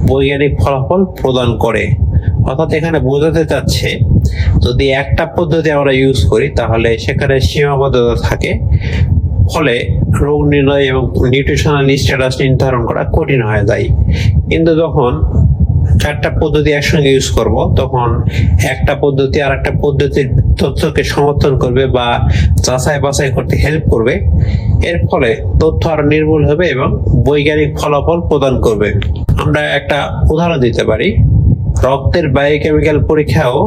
বৈজ্ঞানিক ফলাফল প্রদান করে। অর্থাৎ এখানে বোঝাতে চাচ্ছে যদি একটা পদ্ধতি আমরা ইউজ করি তাহলে সেখানে সীমাবদ্ধতা থাকে, ফলে রোগ নির্ণয় এবং নিউট্রিশনাল স্ট্যাটাস নির্ধারণ করা কঠিন হয়ে যায়। কিন্তু যখন চারটা পদ্ধতি একসঙ্গে ইউজ করব তখন একটা পদ্ধতি আর একটা পদ্ধতির তথ্যকে সমর্থন করবে বা যাচাই বাছাই করতে হেল্প করবে। এর ফলে তথ্য আরো নির্ভুল হবে এবং বৈজ্ঞানিক ফলাফল প্রদান করবে। আমরা একটা উদাহরণ দিতে পারি, রক্তের বায়োকেমিক্যাল পরীক্ষা ও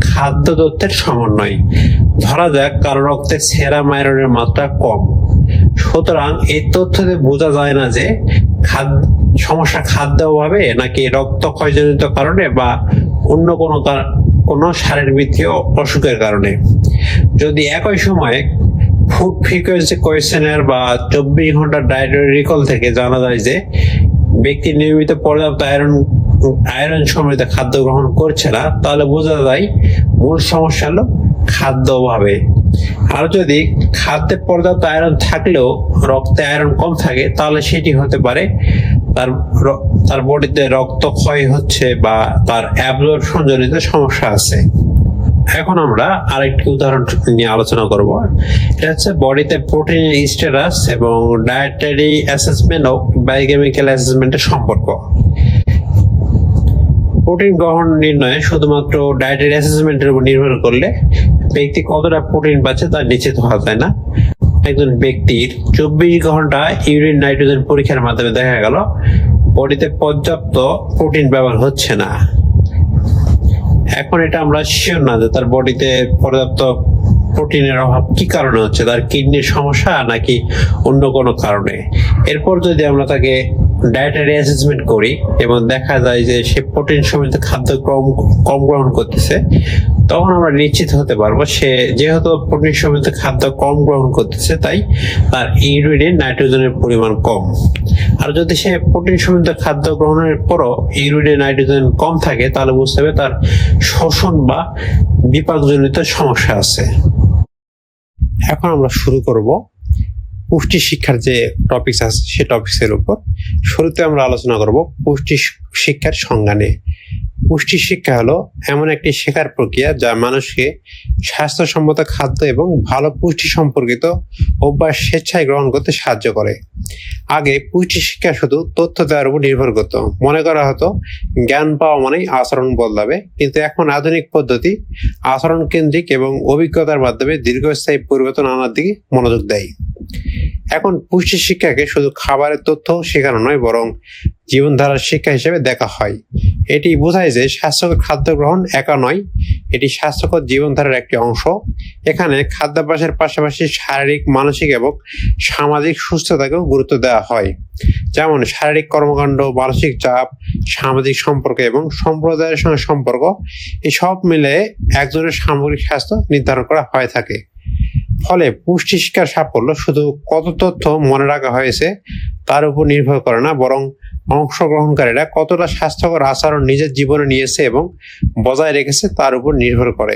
খাদ্য তথ্যের সমন্বয়। ধরা যাক কারো রক্তে সেরাম আয়রনের মাত্রা কম, সুতরাং এই তথ্য দিয়ে বোঝা যায় না যে সমস্যা খাদ্য অভাবে নাকি রক্তক্ষয়জনিত কারণে বা অন্য কোনো শারীরবৃত্তীয় অসুখের কারণে। যদি একই সময়ে ফুড ফ্রিকোয়েন্সি কোয়েশ্চেনার বা 24 ঘন্টার ডায়েটারি রিকল থেকে জানা যায় যে ব্যক্তি নিয়মিত পর্যাপ্ত আয়রন সমৃদ্ধ খাদ্য গ্রহণ করছে না, তাহলে বোঝা যায় মূল সমস্যা হলো খাদ্য অভাবে। আর যদি খাদ্যে পর্যাপ্ত আয়রন থাকলেও রক্তে আয়রন কম থাকে তাহলে সেটি হতে পারে তার বডিতে রক্ত ক্ষয় হচ্ছে বা তার অ্যাবজর্পশন জনিত সমস্যা আছে। এখন আমরা আরেকটি উদাহরণ নিয়ে আলোচনা করব। এটা হচ্ছে বডিতে প্রোটিনের স্ট্যাটাস এবং ডায়েটারি অ্যাসেসমেন্ট ও বায়োকেমিক্যাল অ্যাসেসমেন্টের সম্পর্ক। প্রোটিন গ্রহণ নির্ণয়ে শুধুমাত্র ডায়েটারি অ্যাসেসমেন্টের উপর নির্ভর করলে ব্যক্তি কতটা প্রোটিন পাচ্ছে তা নিশ্চিত হওয়া যায় না। একজন ব্যক্তির 24 ঘন্টা ইউরিন নাইট্রোজেন পরীক্ষার মাধ্যমে দেখা গেল বডিতে পর্যাপ্ত প্রোটিন ব্যবহার হচ্ছে না। এখন এটা আমরা শিওর না যে তার বডিতে পর্যাপ্ত প্রোটিনের অভাব কি কারণে হচ্ছে, তার কিডনির সমস্যা নাকি অন্য কোনো কারণে। এরপর যদি আমরা তাকে ডায়েটারি অ্যাসেসমেন্ট করি এবং দেখা যায় যে সে প্রোটিন সমৃদ্ধ খাদ্য কম গ্রহণ করতেছে, তখন আমরা নিশ্চিত হতে পারবো সে যেহেতু প্রোটিন সমৃদ্ধ খাদ্য কম গ্রহণ করতেছে তাই তার ইউরিনে নাইট্রোজেনের পরিমাণ কম। আর যদি সে প্রোটিন সমৃদ্ধ খাদ্য গ্রহণের পরও ইউরিনে নাইট্রোজেন কম থাকে তাহলে বুঝতে হবে তার শোষণ বা বিপাকজনিত সমস্যা আছে। এখন আমরা শুরু করব পুষ্টি শিক্ষার যে টপিকস আছে সেই টপিক্সের উপর। শুরুতে আমরা আলোচনা করব পুষ্টি শিক্ষার সংজ্ঞা নিয়ে। পুষ্টি শিক্ষা হলো এমন একটি শেখার প্রক্রিয়া যা মানুষকে স্বাস্থ্যসম্মত খাদ্য এবং ভালো পুষ্টি সম্পর্কিত অভ্যাস স্বেচ্ছায় গ্রহণ করতে সাহায্য করে। আগে পুষ্টি শিক্ষা শুধু তথ্য দেওয়ার উপর নির্ভর করত, মনে করা হতো জ্ঞান পাওয়া মানেই আচরণ বদলাবে। কিন্তু এখন আধুনিক পদ্ধতি আচরণ কেন্দ্রিক এবং অভিজ্ঞতার মাধ্যমে দীর্ঘস্থায়ী পরিবর্তন আনার দিকে মনোযোগ দেয়। এখন পুষ্টি শিক্ষাকে শুধু খাবারের তথ্য শেখানো নয়, বরং জীবনধারার শিক্ষা হিসেবে দেখা হয়। এটি বোঝায় যে স্বাস্থ্যকর খাদ্য গ্রহণ একা নয়, এটি স্বাস্থ্যকর জীবনধারার একটি অংশ। এখানে খাদ্যাভ্যাসের পাশাপাশি শারীরিক, মানসিক এবং সামাজিক সুস্থতাকেও গুরুত্ব দেওয়া হয়। যেমন শারীরিক কর্মকাণ্ড, মানসিক চাপ, সামাজিক সম্পর্ক এবং সম্প্রদায়ের সঙ্গে সম্পর্ক, এই সব মিলে একজনের সামগ্রিক স্বাস্থ্য নির্ধারণ করা হয়ে থাকে। ফলে পুষ্টি শিক্ষার সাফল্য শুধু কত তথ্য মনে রাখা হয়েছে তার উপর নির্ভর করে না, বরং অংশগ্রহণকারীরা কতটা স্বাস্থ্যকর আচরণ নিজের জীবনে নিয়েছে এবং বজায় রেখেছে তার উপর নির্ভর করে।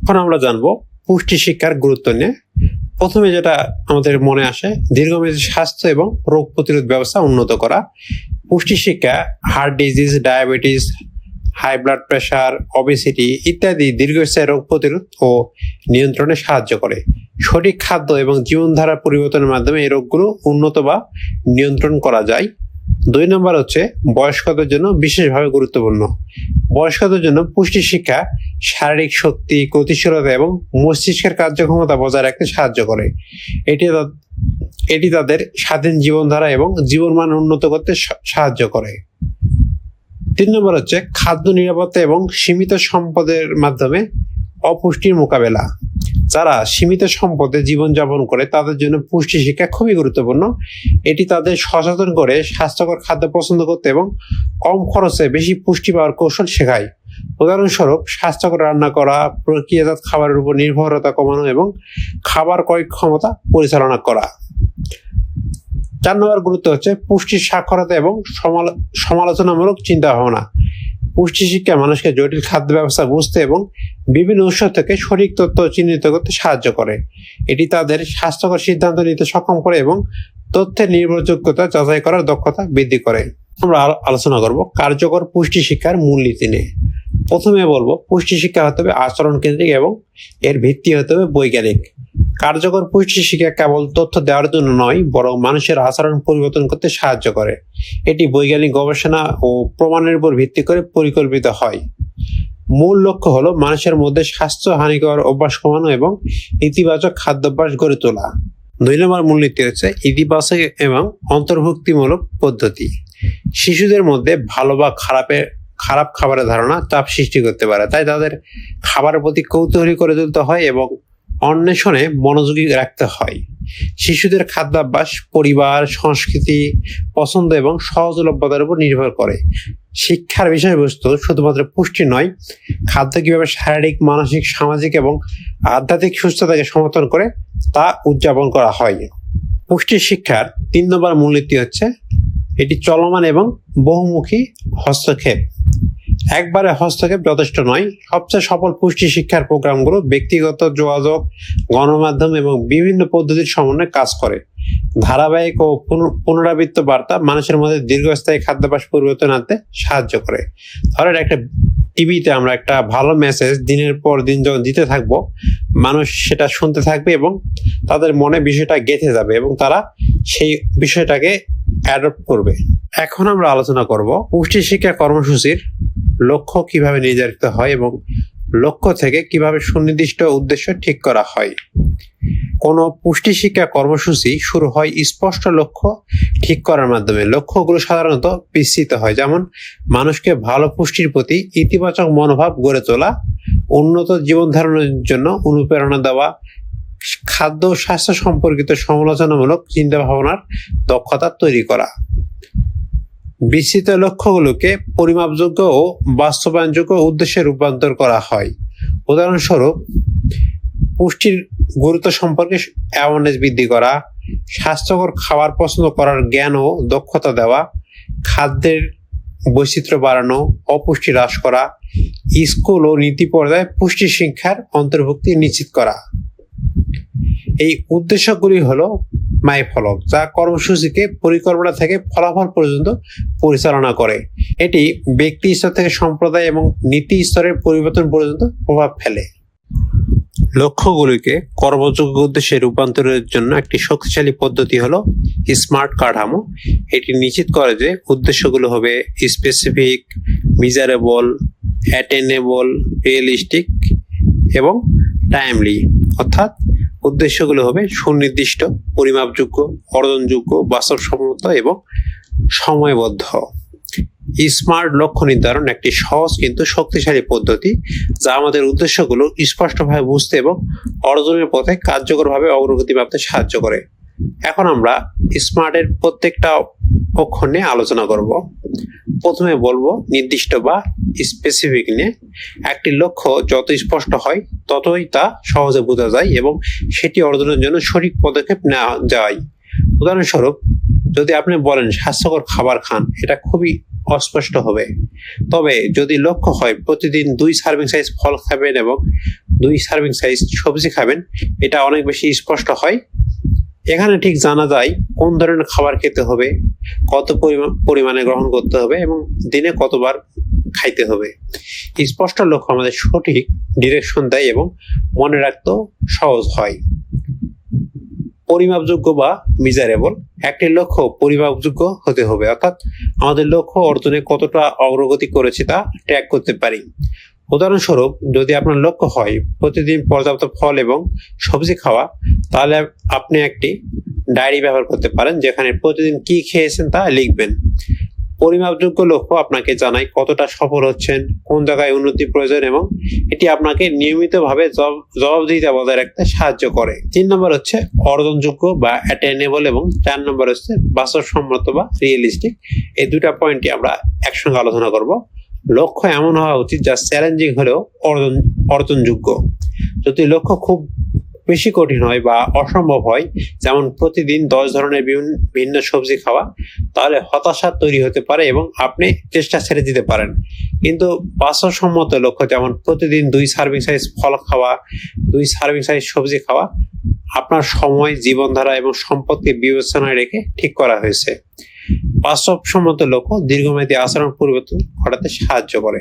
এখন আমরা জানবো পুষ্টি শিক্ষার গুরুত্ব নিয়ে। প্রথমে যেটা আমাদের মনে আসে, দীর্ঘমেয়াদী স্বাস্থ্য এবং রোগ প্রতিরোধ ব্যবস্থা উন্নত করা। পুষ্টি শিক্ষা heart disease, diabetes, high blood pressure, obesity ইত্যাদি দীর্ঘস্থায়ী রোগ প্রতিরোধ ও নিয়ন্ত্রণে সাহায্য করে। সঠিক খাদ্য এবং জীবনধারা পরিবর্তনের মাধ্যমে এই রোগগুলো উন্নত বা নিয়ন্ত্রণ করা যায়। 2 নম্বর হচ্ছে বয়স্কদের জন্য বিশেষভাবে গুরুত্বপূর্ণ। বয়স্কদের জন্য পুষ্টি শিক্ষা শারীরিক শক্তি, গতিশীলতা এবং মস্তিষ্কের কার্যক্ষমতা বজায় রাখতে সাহায্য করে। এটি তাদের স্বাধীন জীবনধারা এবং জীবনমান উন্নত করতে সাহায্য করে। 3 নম্বর হচ্ছে খাদ্য নিরাপত্তা এবং সীমিত সম্পদের মাধ্যমে অপুষ্টির মোকাবেলা। যারা সীমিত সম্পদে জীবনযাপন করে তাদের জন্য পুষ্টি শিক্ষা খুবই গুরুত্বপূর্ণ। এটি তাদের সচেতন করে স্বাস্থ্যকর খাদ্য পছন্দ করতে এবং কম খরচে বেশি পুষ্টি পাওয়ার কৌশল শেখায়। উদাহরণস্বরূপ স্বাস্থ্যকর রান্না করা, প্রক্রিয়াজাত খাবারের উপর নির্ভরতা কমানো এবং খাবার ক্রয় ক্ষমতা পরিচালনা করা। 4 নম্বর গুরুত্ব হচ্ছে পুষ্টির সাক্ষরতা এবং সমালোচনামূলক চিন্তা ভাবনা। পুষ্টি শিক্ষা মানুষকে জটিল খাদ্য ব্যবস্থা বুঝতে এবং বিভিন্ন উৎস থেকে সঠিক তথ্য চিহ্নিত করতে সাহায্য করে। এটি তাদের স্বাস্থ্যকর সিদ্ধান্ত নিতে সক্ষম করে এবং তথ্যের নির্ভরযোগ্যতা যাচাই করার দক্ষতা বৃদ্ধি করে। আমরা আলোচনা করব কার্যকর পুষ্টি শিক্ষার মূলনীতি নিয়ে। প্রথমে বলবো পুষ্টি শিক্ষা হতে হবে আচরণ কেন্দ্রিক এবং এর ভিত্তি হতে হবে বৈজ্ঞানিক। কার্যকর পুষ্টি শিক্ষা কেবল তথ্য দেওয়ার জন্য নয়, বরং মানুষের আচরণ পরিবর্তন করতে সাহায্য করে। এটি বৈজ্ঞানিক গবেষণা ও প্রমাণের উপর ভিত্তি করে পরিকল্পিত হয়। মূল লক্ষ্য হলো মানুষের মধ্যে স্বাস্থ্য হানিকর অভ্যাস কমানো এবং ইতিবাচক খাদ্যাভ্যাস গড়ে তোলা। 2 নম্বর মূলনীতি হচ্ছে ইতিবাচক এবং অন্তর্ভুক্তিমূলক পদ্ধতি। শিশুদের মধ্যে ভালো বা খারাপ খাবারের ধারণা চাপ সৃষ্টি করতে পারে, তাই তাদের খাবারের প্রতি কৌতূহলী করে তুলতে হয় এবং অন্বেষণে মনোযোগী রাখতে হয়। শিশুদের খাদ্যাভ্যাস পরিবার, সংস্কৃতি, পছন্দ এবং সহজলভ্যতার উপর নির্ভর করে। শিক্ষার বিষয়বস্তু শুধুমাত্র পুষ্টি নয়, খাদ্য কিভাবে শারীরিক, মানসিক, সামাজিক এবং আধ্যাত্মিক সুস্থতাকে সমর্থন করে তা উদযাপন করা হয়। পুষ্টি শিক্ষার 3 নম্বর মূলনীতি হচ্ছে এটি চলমান এবং বহুমুখী হস্তক্ষেপ। একবারে হস্তক্ষেপ যথেষ্ট নয়। সবচেয়ে সফল পুষ্টি শিক্ষার প্রোগ্রামগুলো ব্যক্তিগত যোগাযোগ, গণমাধ্যম এবং বিভিন্ন পদ্ধতির সমন্বয়ে কাজ করে। ধারাবাহিক ও পুনরাবৃত্ত বার্তা মানুষের মধ্যে দীর্ঘস্থায়ী খাদ্যাভ্যাস পরিবর্তন আনতে সাহায্য করে। ধরেন একটা টিভিতে আমরা একটা ভালো মেসেজ দিনের পর দিন যখন দিতে থাকবো, মানুষ সেটা শুনতে থাকবে এবং তাদের মনে বিষয়টা গেঁথে যাবে এবং তারা সেই বিষয়টাকে অ্যাডপ্ট করবে। এখন আমরা আলোচনা করব পুষ্টি শিক্ষা কর্মসূচির লক্ষ্য কিভাবে নির্ধারিত হয় এবং লক্ষ্য থেকে কিভাবে সুনির্দিষ্ট উদ্দেশ্য ঠিক করা হয়। কোনো পুষ্টি শিক্ষা কর্মসূচি শুরু হয় স্পষ্ট লক্ষ্য ঠিক করার মাধ্যমে। লক্ষ্যগুলো সাধারণত বিস্তৃত হয়, যেমন মানুষকে ভালো পুষ্টির প্রতি ইতিবাচক মনোভাব গড়ে তোলা, উন্নত জীবন ধারণের জন্য অনুপ্রেরণা দেওয়া, খাদ্য স্বাস্থ্য সম্পর্কিত সমালোচনামূলক চিন্তা ভাবনার দক্ষতা তৈরি করা। বিস্তৃত লক্ষ্যগুলোকে পরিমাপযোগ্য ও বাস্তবায়নযোগ্য উদ্দেশ্যে রূপান্তর করা হয়। উদাহরণস্বরূপ পুষ্টির গুরুত্ব সম্পর্কে অ্যাওয়ারনেস বৃদ্ধি করা, স্বাস্থ্যকর খাবার পছন্দ করার জ্ঞান ও দক্ষতা দেওয়া, খাদ্যের বৈচিত্র্য বাড়ানো, অপুষ্টি হ্রাস করা, স্কুল ও নীতি পর্যায়ে পুষ্টি শিক্ষার অন্তর্ভুক্তি নিশ্চিত করা। এই উদ্দেশ্যগুলি হলো মাইলফলক, যা কর্মসূচিকে পরিকল্পনা থেকে ফলাফল পর্যন্ত পরিচালনা করে। এটি ব্যক্তি স্তর থেকে সম্প্রদায় এবং নীতি স্তরের পরিবর্তন পর্যন্ত প্রভাব ফেলে। লক্ষ্যগুলিকে কর্মযোগ্য উদ্দেশ্যে রূপান্তরের জন্য একটি শক্তিশালী পদ্ধতি হলো স্মার্ট কাঠামো। এটি নিশ্চিত করে যে উদ্দেশ্যগুলো হবে স্পেসিফিক, মেজারেবল, অ্যাটেনেবল, রিয়েলিস্টিক এবং টাইমলি। অর্থাৎ উদ্দেশ্যগুলো হবে সুনির্দিষ্ট, পরিমাপযোগ্য, অর্জনযোগ্য, বাস্তবসম্মত এবং সময়বদ্ধ। স্মার্ট লক্ষ্য নির্ধারণ একটি সহজ কিন্তু শক্তিশালী পদ্ধতি, যা আমাদের উদ্দেশ্যগুলো স্পষ্টভাবে বুঝতে এবং অর্জনের পথে কার্যকরভাবে অগ্রগতি প্রাপ্তে সাহায্য করে। এখন আমরা স্মার্টের প্রত্যেকটা অক্ষর নিয়ে আলোচনা করব। প্রথমে বলবো নির্দিষ্ট বা স্পেসিফিক নিয়ে। একটি লক্ষ্য যত স্পষ্ট হয় ততই তা সহজে বোঝা যায় এবং সেটি অর্জনের জন্য সঠিক পদক্ষেপ নেওয়া যায়। উদাহরণস্বরূপ, যদি আপনি বলেন স্বাস্থ্যকর খাবার খান, এটা খুবই অস্পষ্ট হবে। তবে যদি লক্ষ্য হয় প্রতিদিন 2 সার্ভিং সাইজ ফল খাবেন এবং 2 সার্ভিং সাইজ সবজি খাবেন, এটা অনেক বেশি স্পষ্ট হয় এখানে ঠিক জানা যায় কোন ধরনের খাবার খেতে হবে, কত পরিমাণে গ্রহণ করতে হবে এবং দিনে কতবার খাইতে হবে। স্পষ্ট লক্ষ্য আমাদের সঠিক ডিরেকশন দেয় এবং মনে রাখতেও সহজ হয়। পরিমাপযোগ্য বা মেজারেবল, একটি লক্ষ্য পরিমাপযোগ্য হতে হবে, অর্থাৎ আমাদের লক্ষ্য অর্জনে কতটা অগ্রগতি করেছি তা ট্র্যাক করতে পারি। উদাহরণস্বরূপ, যদি আপনার লক্ষ্য হয় প্রতিদিন পর্যাপ্ত ফল এবং সবজি খাওয়া, তাহলে আপনি একটি ডায়েরি ব্যবহার করতে পারেন যেখানে প্রতিদিন কি খেয়েছেন তা লিখবেন। পরিমাপযোগ্য লক্ষ্য আপনাকে জানায় কতটা সফল হচ্ছেন, কোন জায়গায় উন্নতি প্রয়োজন এবং এটি আপনাকে নিয়মিতভাবে জবাবদিহিতা বজায় রাখতে সাহায্য করে। 3 নম্বর হচ্ছে অর্জনযোগ্য বা অ্যাটেনেবল এবং 4 নম্বর হচ্ছে বাস্তবসম্মত বা রিয়েলিস্টিক। এই দুটা পয়েন্টই আমরা একসঙ্গে আলোচনা করব। লক্ষ্য এমন হওয়া উচিত যা চ্যালেঞ্জিং হলেও অর্জনযোগ্য। যদি লক্ষ্য খুব বেশি কঠিন হয় বা অসম্ভব হয়, যেমন প্রতিদিন 10 ধরনের ভিন্ন সবজি খাওয়া, তাহলে হতাশা তৈরি হতে পারে এবং আপনি চেষ্টা ছেড়ে দিতে পারেন। কিন্তু বাস্তবসম্মত লক্ষ্য যেমন প্রতিদিন 2 সার্ভিং সাইজ ফল খাওয়া, 2 সার্ভিং সাইজ সবজি খাওয়া, আপনার সময়, জীবনধারা এবং সম্পদকে বিবেচনায় রেখে ঠিক করা হয়েছে। বাস্তবসম্মত লক্ষ্য দীর্ঘমেয়াদী আচরণ পরিবর্তন ঘটাতে সাহায্য করে।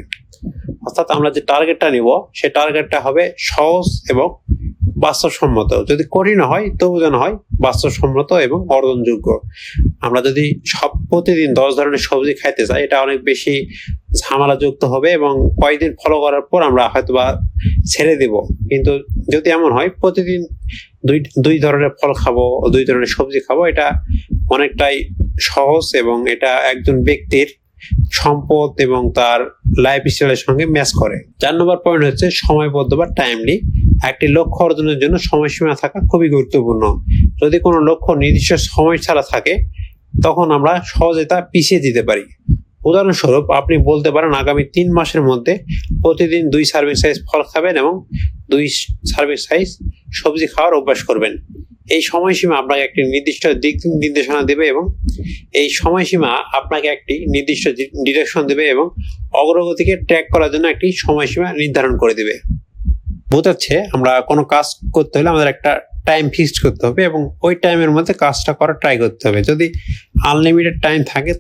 অর্থাৎ আমরা যে টার্গেটটা নিব সেই টার্গেটটা হবে সহজ এবং বাস্তবসম্মত। যদি কঠিন হয় তবু যেন হয় বাস্তবসম্মত এবং অর্জনযোগ্য। আমরা যদি প্রতিদিন 10 ধরনের সবজি খাইতে চাই, এটা অনেক বেশি ঝামেলাযুক্ত হবে এবং কয়েকদিন ফলো করার পর আমরা হয়তোবা ছেড়ে দেব। কিন্তু যদি এমন হয় প্রতিদিন দুই ধরনের ফল খাবো, 2 ধরনের সবজি খাবো, এটা অনেকটাই সহজ এবং এটা একজন ব্যক্তির সম্পদ এবং তার লাইফ স্টাইলের সঙ্গে ম্যাচ করে। 4 নম্বর পয়েন্ট হচ্ছে সময়বদ্ধ বা টাইমলি। একটি লক্ষ্য অর্জনের জন্য সময়সীমা থাকা খুবই গুরুত্বপূর্ণ। যদি কোনো লক্ষ্য নির্দিষ্ট সময় ছাড়া থাকে, তখন আমরা সহজে তা পিছিয়ে দিতে পারি। উদাহরণস্বরূপ, আপনি বলতে পারেন আগামী 3 মাসের মধ্যে প্রতিদিন 2 সার্ভিং সাইজ ফল খাবেন এবং 2 সার্ভিং সাইজ সবজি খাওয়ার অভ্যাস করবেন। এই সময়সীমা আপনাকে একটি নির্দিষ্ট দিক নির্দেশনা দেবে এবং এই সময়সীমা আপনাকে একটি নির্দিষ্ট ডিরেকশন দেবে এবং অগ্রগতিকে ট্র্যাক করার জন্য একটি সময়সীমা নির্ধারণ করে দেবে। বোঝাচ্ছে আমরা কোনো কাজ করতে হলে আমাদের একটা টাইম ফিক্সড করতে হবে এবং ওই টাইমের মধ্যে কাজটা করার ট্রাই করতে হবে। যদি আনলিমিটেড টাইম থাকে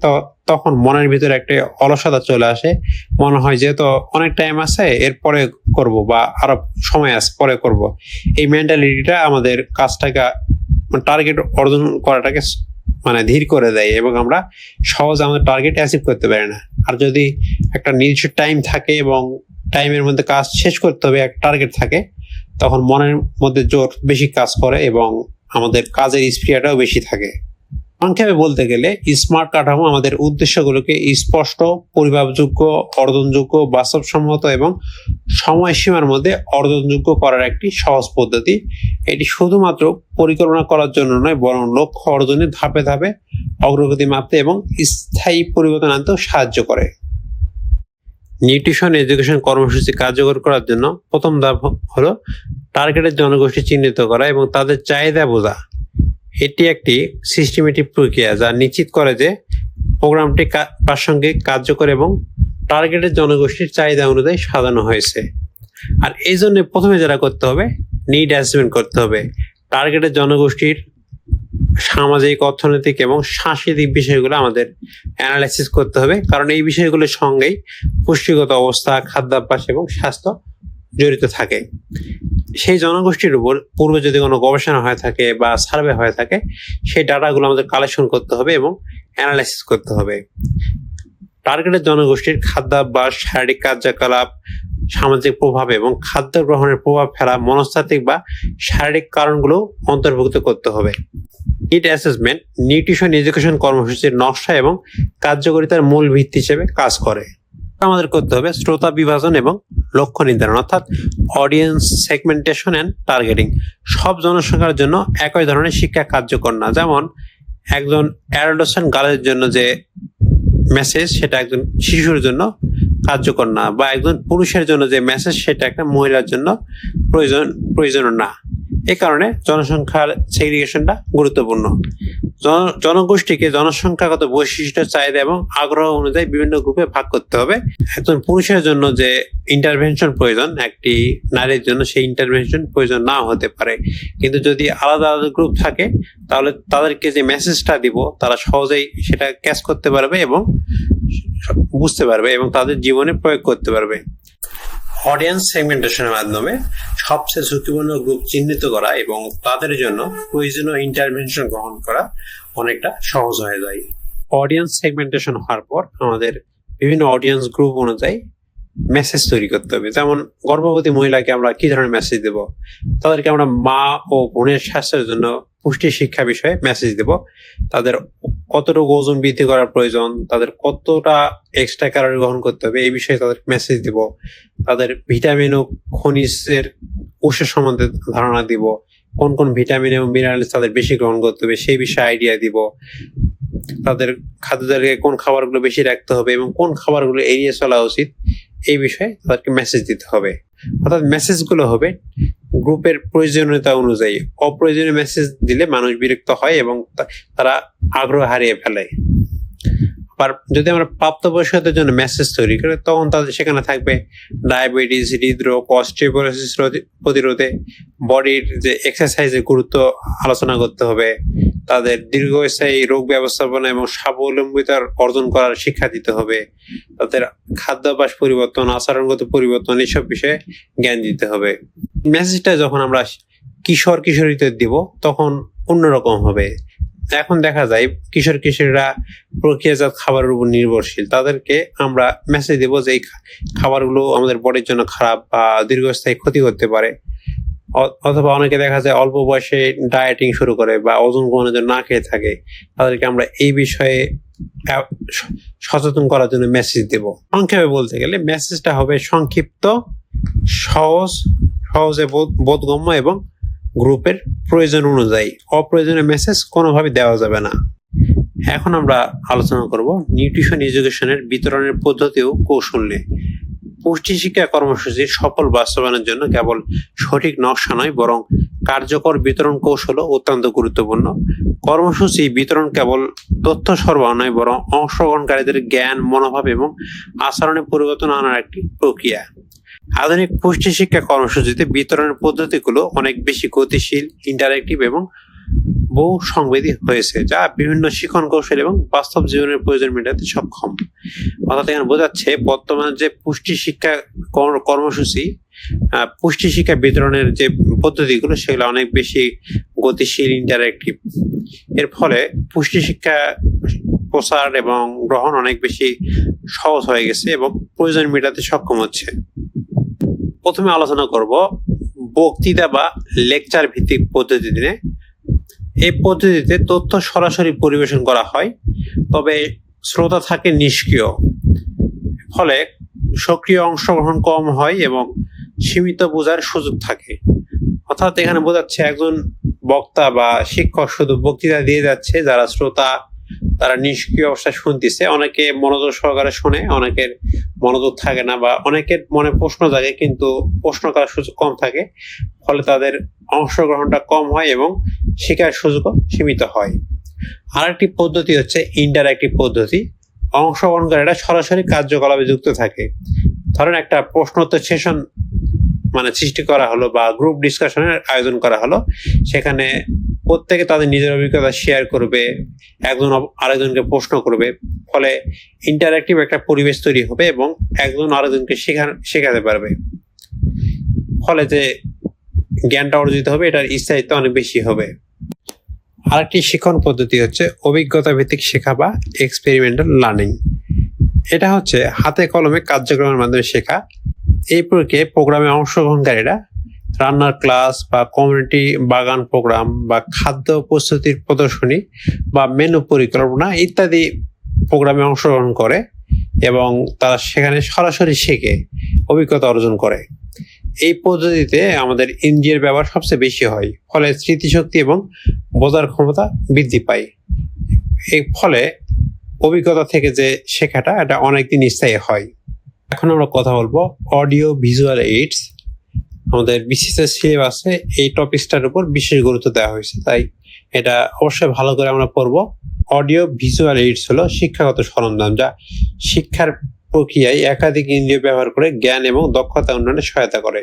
তখন মনের ভিতরে একটা অলসতা চলে আসে, মনে হয় যেহেতু অনেক টাইম আছে এরপরে করব বা আরো সময় আছে পরে করব। এই মেন্টালিটিটা আমাদের কাজটাকে টার্গেট অর্জন করাটাকে ধীর করে দেয় এবং আমরা সহজে আমাদের টার্গেট অ্যাচিভ করতে পারি না। আর যদি একটা নির্দিষ্ট টাইম থাকে এবং টাইমের মধ্যে কাজ শেষ করতে হবে, এক টার্গেট থাকে, তখন মনের মধ্যে জোর বেশি কাজ করে এবং আমাদের কাজের স্পিরিটটাও বেশি থাকে। সংক্ষেপে বলতে গেলে স্মার্ট কাঠামো আমাদের উদ্দেশ্যগুলোকে স্পষ্ট, পরিমাপযোগ্য, অর্জনযোগ্য, বাস্তবসম্মত এবং সময়সীমার মধ্যে অর্জনযোগ্য করার একটি সহজ পদ্ধতি। এটি শুধুমাত্র পরিকল্পনা করার জন্য নয়, বরং লক্ষ্য অর্জনে ধাপে ধাপে অগ্রগতি মাপতে এবং স্থায়ী পরিবর্তন আনতেও সাহায্য করে। নিউট্রিশন এডুকেশন কর্মসূচি কার্যকর করার জন্য প্রথম ধাপ হলো টার্গেটের জনগোষ্ঠী চিহ্নিত করা এবং তাদের চাহিদা বোঝা। এটি একটি সিস্টেমেটিক প্রক্রিয়া যা নিশ্চিত করে যে প্রোগ্রামটি প্রাসঙ্গিক, কার্যকর এবং টার্গেটের জনগোষ্ঠীর চাহিদা অনুযায়ী সাজানো হয়েছে। আর এই জন্য প্রথমে যেটা করতে হবে, নিড অ্যাসেসমেন্ট করতে হবে। টার্গেটের জনগোষ্ঠীর সামাজিক, অর্থনৈতিক এবং সাংস্কৃতিক বিষয়গুলো আমাদের অ্যানালাইসিস করতে হবে, কারণ এই বিষয়গুলোর সঙ্গেই পুষ্টিগত অবস্থা, খাদ্যাভ্যাস এবং স্বাস্থ্য জড়িত থাকে। সেই জনগোষ্ঠীর উপর পূর্বে যদি কোনো গবেষণা হয়ে থাকে বা সার্ভে হয়ে থাকে, সেই ডাটাগুলো আমাদের কালেকশন করতে হবে এবং অ্যানালাইসিস করতে হবে। টার্গেটের জনগোষ্ঠীর খাদ্যাভ্যাস, শারীরিক কার্যকলাপ, সামাজিক প্রভাব এবং খাদ্য গ্রহণের প্রভাব ফেলা মনস্তাত্ত্বিক বা শারীরিক কারণগুলো অন্তর্ভুক্ত করতে হবে। নিড অ্যাসেসমেন্ট নিউট্রিশন এডুকেশন কর্মসূচির নকশা এবং কার্যকারিতার মূল ভিত্তি হিসেবে কাজ করে। আমাদের করতে হবে শ্রোতা বিভাজন এবং লক্ষ্য নির্ধারণ, অর্থাৎ অডিয়েন্স সেগমেন্টেশন অ্যান্ড টার্গেটিং। সব জনসংখ্যার জন্য একই ধরনের শিক্ষা কার্যকর না। যেমন একজন অ্যাডোলেসেন্ট গার্লের জন্য যে মেসেজ সেটা একজন শিশুর জন্য কার্যকর না, বা একজন পুরুষের জন্য যে মেসেজ সেটা একটা মহিলার জন্য প্রয়োজন না। এই কারণে জনসংখ্যার সেগ্রিগেশনটা গুরুত্বপূর্ণ। জনগোষ্ঠীকে জনসংখ্যাগত বৈশিষ্ট্য, চাহিদা এবং আগ্রহ অনুযায়ী বিভিন্ন গ্রুপে ভাগ করতে হবে। একজন পুরুষের জন্য যে ইন্টারভেনশন প্রয়োজন একটি নারীর জন্য সেই ইন্টারভেনশন প্রয়োজন নাও হতে পারে, কিন্তু যদি আলাদা আলাদা গ্রুপ থাকে তাহলে তাদেরকে যে মেসেজটা দিব তারা সহজেই সেটা ক্যাচ করতে পারবে এবং বুঝতে পারবে এবং তাদের জীবনে প্রয়োগ করতে পারবে। অডিয়েন্স সেগমেন্টেশনের মাধ্যমে সবচেয়ে ঝুঁকিপূর্ণ গ্রুপ চিহ্নিত করা এবং তাদের জন্য প্রয়োজনীয় ইন্টারভেনশন গ্রহণ করা অনেকটা সহজ হয়ে যায়। অডিয়েন্স সেগমেন্টেশন হওয়ার পর আমাদের বিভিন্ন অডিয়েন্স গ্রুপ অনুযায়ী মেসেজ তৈরি করতে হবে। যেমন গর্ভবতী মহিলাকে আমরা কি ধরনের মেসেজ দেব, তাদেরকে আমরা মা ও বোনের স্বাস্থ্যের জন্য পুষ্টি শিক্ষা বিষয়ে মেসেজ দেব, তাদের কতটুকু ওজন বৃদ্ধি করার প্রয়োজন, তাদের কতটা এক্সট্রা ক্যালোরি গ্রহণ করতে হবে এই বিষয়ে তাদের মেসেজ দিব, তাদের ভিটামিন ও খনিজের উৎস সম্বন্ধে ধারণা দিব, কোন কোন ভিটামিন এবং মিনারেলস তাদের বেশি গ্রহণ করতে হবে সেই বিষয়ে আইডিয়া দিব, তাদের খাদ্য তালিকায় কোন খাবারগুলো বেশি রাখতে হবে এবং কোন খাবারগুলো এড়িয়ে চলা উচিত এই বিষয়ে তাদেরকে মেসেজ দিতে হবে। অর্থাৎ মেসেজগুলো হবে গ্রুপের প্রয়োজনীয়তা অনুযায়ী। অপ্রয়োজনীয় মেসেজ দিলে মানুষ বিরক্ত হয় এবং তারা আগ্রহ হারিয়ে ফেলে। আবার যদি আমরা প্রাপ্তবয়স্কদের জন্য মেসেজ তৈরি করি তখন তাদের সেখানে থাকবে ডায়াবেটিস, হৃদরোগ, অস্টিওপোরোসিস প্রতিরোধে, বডির যে এক্সারসাইজের গুরুত্ব আলোচনা করতে হবে, তাদের দীর্ঘস্থায়ী রোগ ব্যবস্থাপনা এবং স্বাবলম্বিতার অর্জন করার শিক্ষা দিতে হবে, তাদের খাদ্যাভ্যাস পরিবর্তন, আচরণগত পরিবর্তন এইসব বিষয়ে জ্ঞান দিতে হবে। মেসেজটা যখন আমরা কিশোর কিশোরীদের দিব তখন অন্যরকম হবে। এখন দেখা যায় কিশোর কিশোরীরা প্রক্রিয়াজাত খাবারের উপর নির্ভরশীল, তাদেরকে আমরা মেসেজ দেব যে এই খাবারগুলো আমাদের বডির জন্য খারাপ বা দীর্ঘস্থায়ী ক্ষতি করতে পারে। অথবা অনেকে দেখা যায় অল্প বয়সে ডায়েটিং শুরু করে বা ওজন কমানোর জন্য না খেয়ে থাকে, তাদেরকে আমরা এই বিষয়ে সচেতন করার জন্য মেসেজ দেব। সংক্ষেপে বলতে গেলে মেসেজটা হবে সংক্ষিপ্ত, সহজে বোধগম্য এবং গ্রুপের প্রয়োজন অনুযায়ী। অপ্রয়োজনীয় মেসেজ কোনোভাবে দেওয়া যাবে না। এখন আমরা আলোচনা করব নিউট্রিশন এডুকেশনের বিতরণের পদ্ধতি ও কৌশল নিয়ে। পুষ্টি শিক্ষা কর্মসূচির সফল বাস্তবায়নের জন্য কেবল সঠিক নকশা নয় বরং কার্যকর বিতরণ কৌশলও অত্যন্ত গুরুত্বপূর্ণ। কর্মসূচি বিতরণ কেবল তথ্য সরবরাহ নয় বরং অংশগ্রহণকারীদের জ্ঞান, মনোভাব এবং আচরণে পরিবর্তন আনার একটি প্রক্রিয়া। আধুনিক পুষ্টি শিক্ষা কর্মসূচিতে বিতরণের পদ্ধতিগুলো অনেক বেশি গতিশীল, ইন্টারেক্টিভ এবং বহু সংবেদী হয়েছে, যা বিভিন্ন শিক্ষণ কৌশল এবং বাস্তব জীবনের প্রয়োজন মেটাতে সক্ষম। অর্থাৎ এখানে বোঝাচ্ছে বর্তমানে যে পুষ্টি শিক্ষা কর্মসূচি, পুষ্টি শিক্ষা বিতরণের যে পদ্ধতিগুলো সেগুলো অনেক বেশি গতিশীল, ইন্টারেক্টিভ। এর ফলে পুষ্টি শিক্ষা প্রচার এবং গ্রহণ অনেক বেশি সহজ হয়ে গেছে এবং প্রয়োজন মেটাতে সক্ষম হচ্ছে। প্রথমে আলোচনা করব বক্তৃতা বা লেকচার ভিত্তিক পদ্ধতি নিয়ে। এই পদ্ধতিতে তথ্য সরাসরি পরিবেশন করা হয়, তবে শ্রোতা থাকে নিষ্ক্রিয়, ফলে সক্রিয় অংশগ্রহণ কম হয় এবং সীমিত বোঝার সুযোগ থাকে। অর্থাৎ এখানে বোঝাচ্ছে একজন বক্তা বা শিক্ষক শুধু বক্তৃতা দিয়ে যাচ্ছে, যারা শ্রোতা তারা নিষ্ক্রিয় অবস্থায় শুনতেছে। অনেকে মনোযোগ সহকারে শুনে, অনেকের মনোযোগ থাকে না বা অনেকের মনে প্রশ্ন জাগে কিন্তু প্রশ্ন করার সুযোগ কম থাকে, ফলে তাদের অংশগ্রহণটা কম হয় এবং শেখার সুযোগও সীমিত হয়। আরেকটি পদ্ধতি হচ্ছে ইন্টারঅ্যাক্টিভ পদ্ধতি। অংশগ্রহণকারীরা সরাসরি কার্যকলাপে যুক্ত থাকে। ধরেন একটা প্রশ্নোত্তর সেশন সৃষ্টি করা হলো বা গ্রুপ ডিসকাশনের আয়োজন করা হলো, সেখানে প্রত্যেকে তাদের নিজের অভিজ্ঞতা শেয়ার করবে, একজন আরেকজনকে প্রশ্ন করবে, ফলে ইন্টারঅ্যাক্টিভ একটা পরিবেশ তৈরি হবে এবং একজন আরেকজনকে শেখাতে পারবে, ফলে যে জ্ঞানটা অর্জিত হবে এটার স্থায়িত্ব অনেক বেশি হবে। আরেকটি শিক্ষণ পদ্ধতি হচ্ছে অভিজ্ঞতা ভিত্তিক শেখা বা এক্সপেরিমেন্টাল লার্নিং। এটা হচ্ছে হাতে কলমে কার্যক্রমের মাধ্যমে শেখা। এই প্রক্রিয়ায় প্রোগ্রামে অংশগ্রহণকারীরা রান্নার ক্লাস বা কমিউনিটি বাগান প্রোগ্রাম বা খাদ্য প্রস্তুতির প্রদর্শনী বা মেনু পরিকল্পনা ইত্যাদি প্রোগ্রামে অংশগ্রহণ করে এবং তারা সেখানে সরাসরি শেখে, অভিজ্ঞতা অর্জন করে। এই পদ্ধতিতে আমাদের ইন্দ্রিয়ের ব্যবহার সবচেয়ে বেশি হয়, ফলে স্মৃতিশক্তি এবং বোঝার ক্ষমতা বৃদ্ধি পায়। এর ফলে অভিজ্ঞতা থেকে যে শেখাটা এটা অনেকদিন স্থায়ী হয়। এখন আমরা কথা বলবো অডিও ভিজুয়াল এইডস। আমাদের বিসিএস এর সিলেবাসে এই টপিকসটার উপর বিশেষ গুরুত্ব দেওয়া হয়েছে, তাই এটা অবশ্যই ভালো করে আমরা পড়বো। অডিও ভিজুয়াল এইডস হলো শিক্ষাগত সরঞ্জাম যা শিক্ষার প্রক্রিয়ায় একাধিক ইন্দ্রিয় ব্যবহার করে জ্ঞান এবং দক্ষতা উন্নয়নে সহায়তা করে।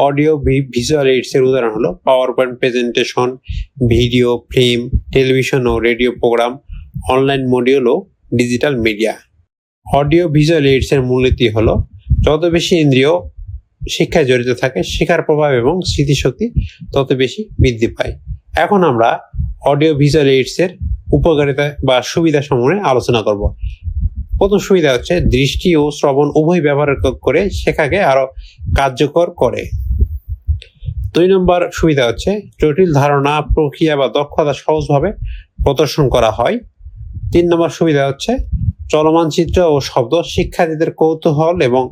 অডিও ভিজুয়াল এইডস এর উদাহরণ হলো power point presentation, video, film, television ও রেডিও প্রোগ্রাম, অনলাইন মডিউল ও digital media. Audio visual aids এর মূলনীতি হলো যত বেশি ইন্দ্রিয় শিক্ষায় জড়িত থাকে শেখার প্রভাব এবং স্মৃতিশক্তি তত বেশি বৃদ্ধি পায়। এখন আমরা অডিও ভিজুয়াল এইডস এর উপকারিতা বা সুবিধা সম্বন্ধে আলোচনা করব। প্রথম সুবিধা হচ্ছে দৃষ্টি ও শ্রবণ উভয় ব্যবহার করে শেখাকে আরো কার্যকর করে। 2 নম্বর সুবিধা হচ্ছে জটিল ধারণা, প্রক্রিয়া বা দক্ষতা সহজভাবে প্রদর্শন করা হয়। 3 নম্বর সুবিধা হচ্ছে চলমান চিত্র ও শব্দ শিক্ষার্থীদের কৌতূহল এবং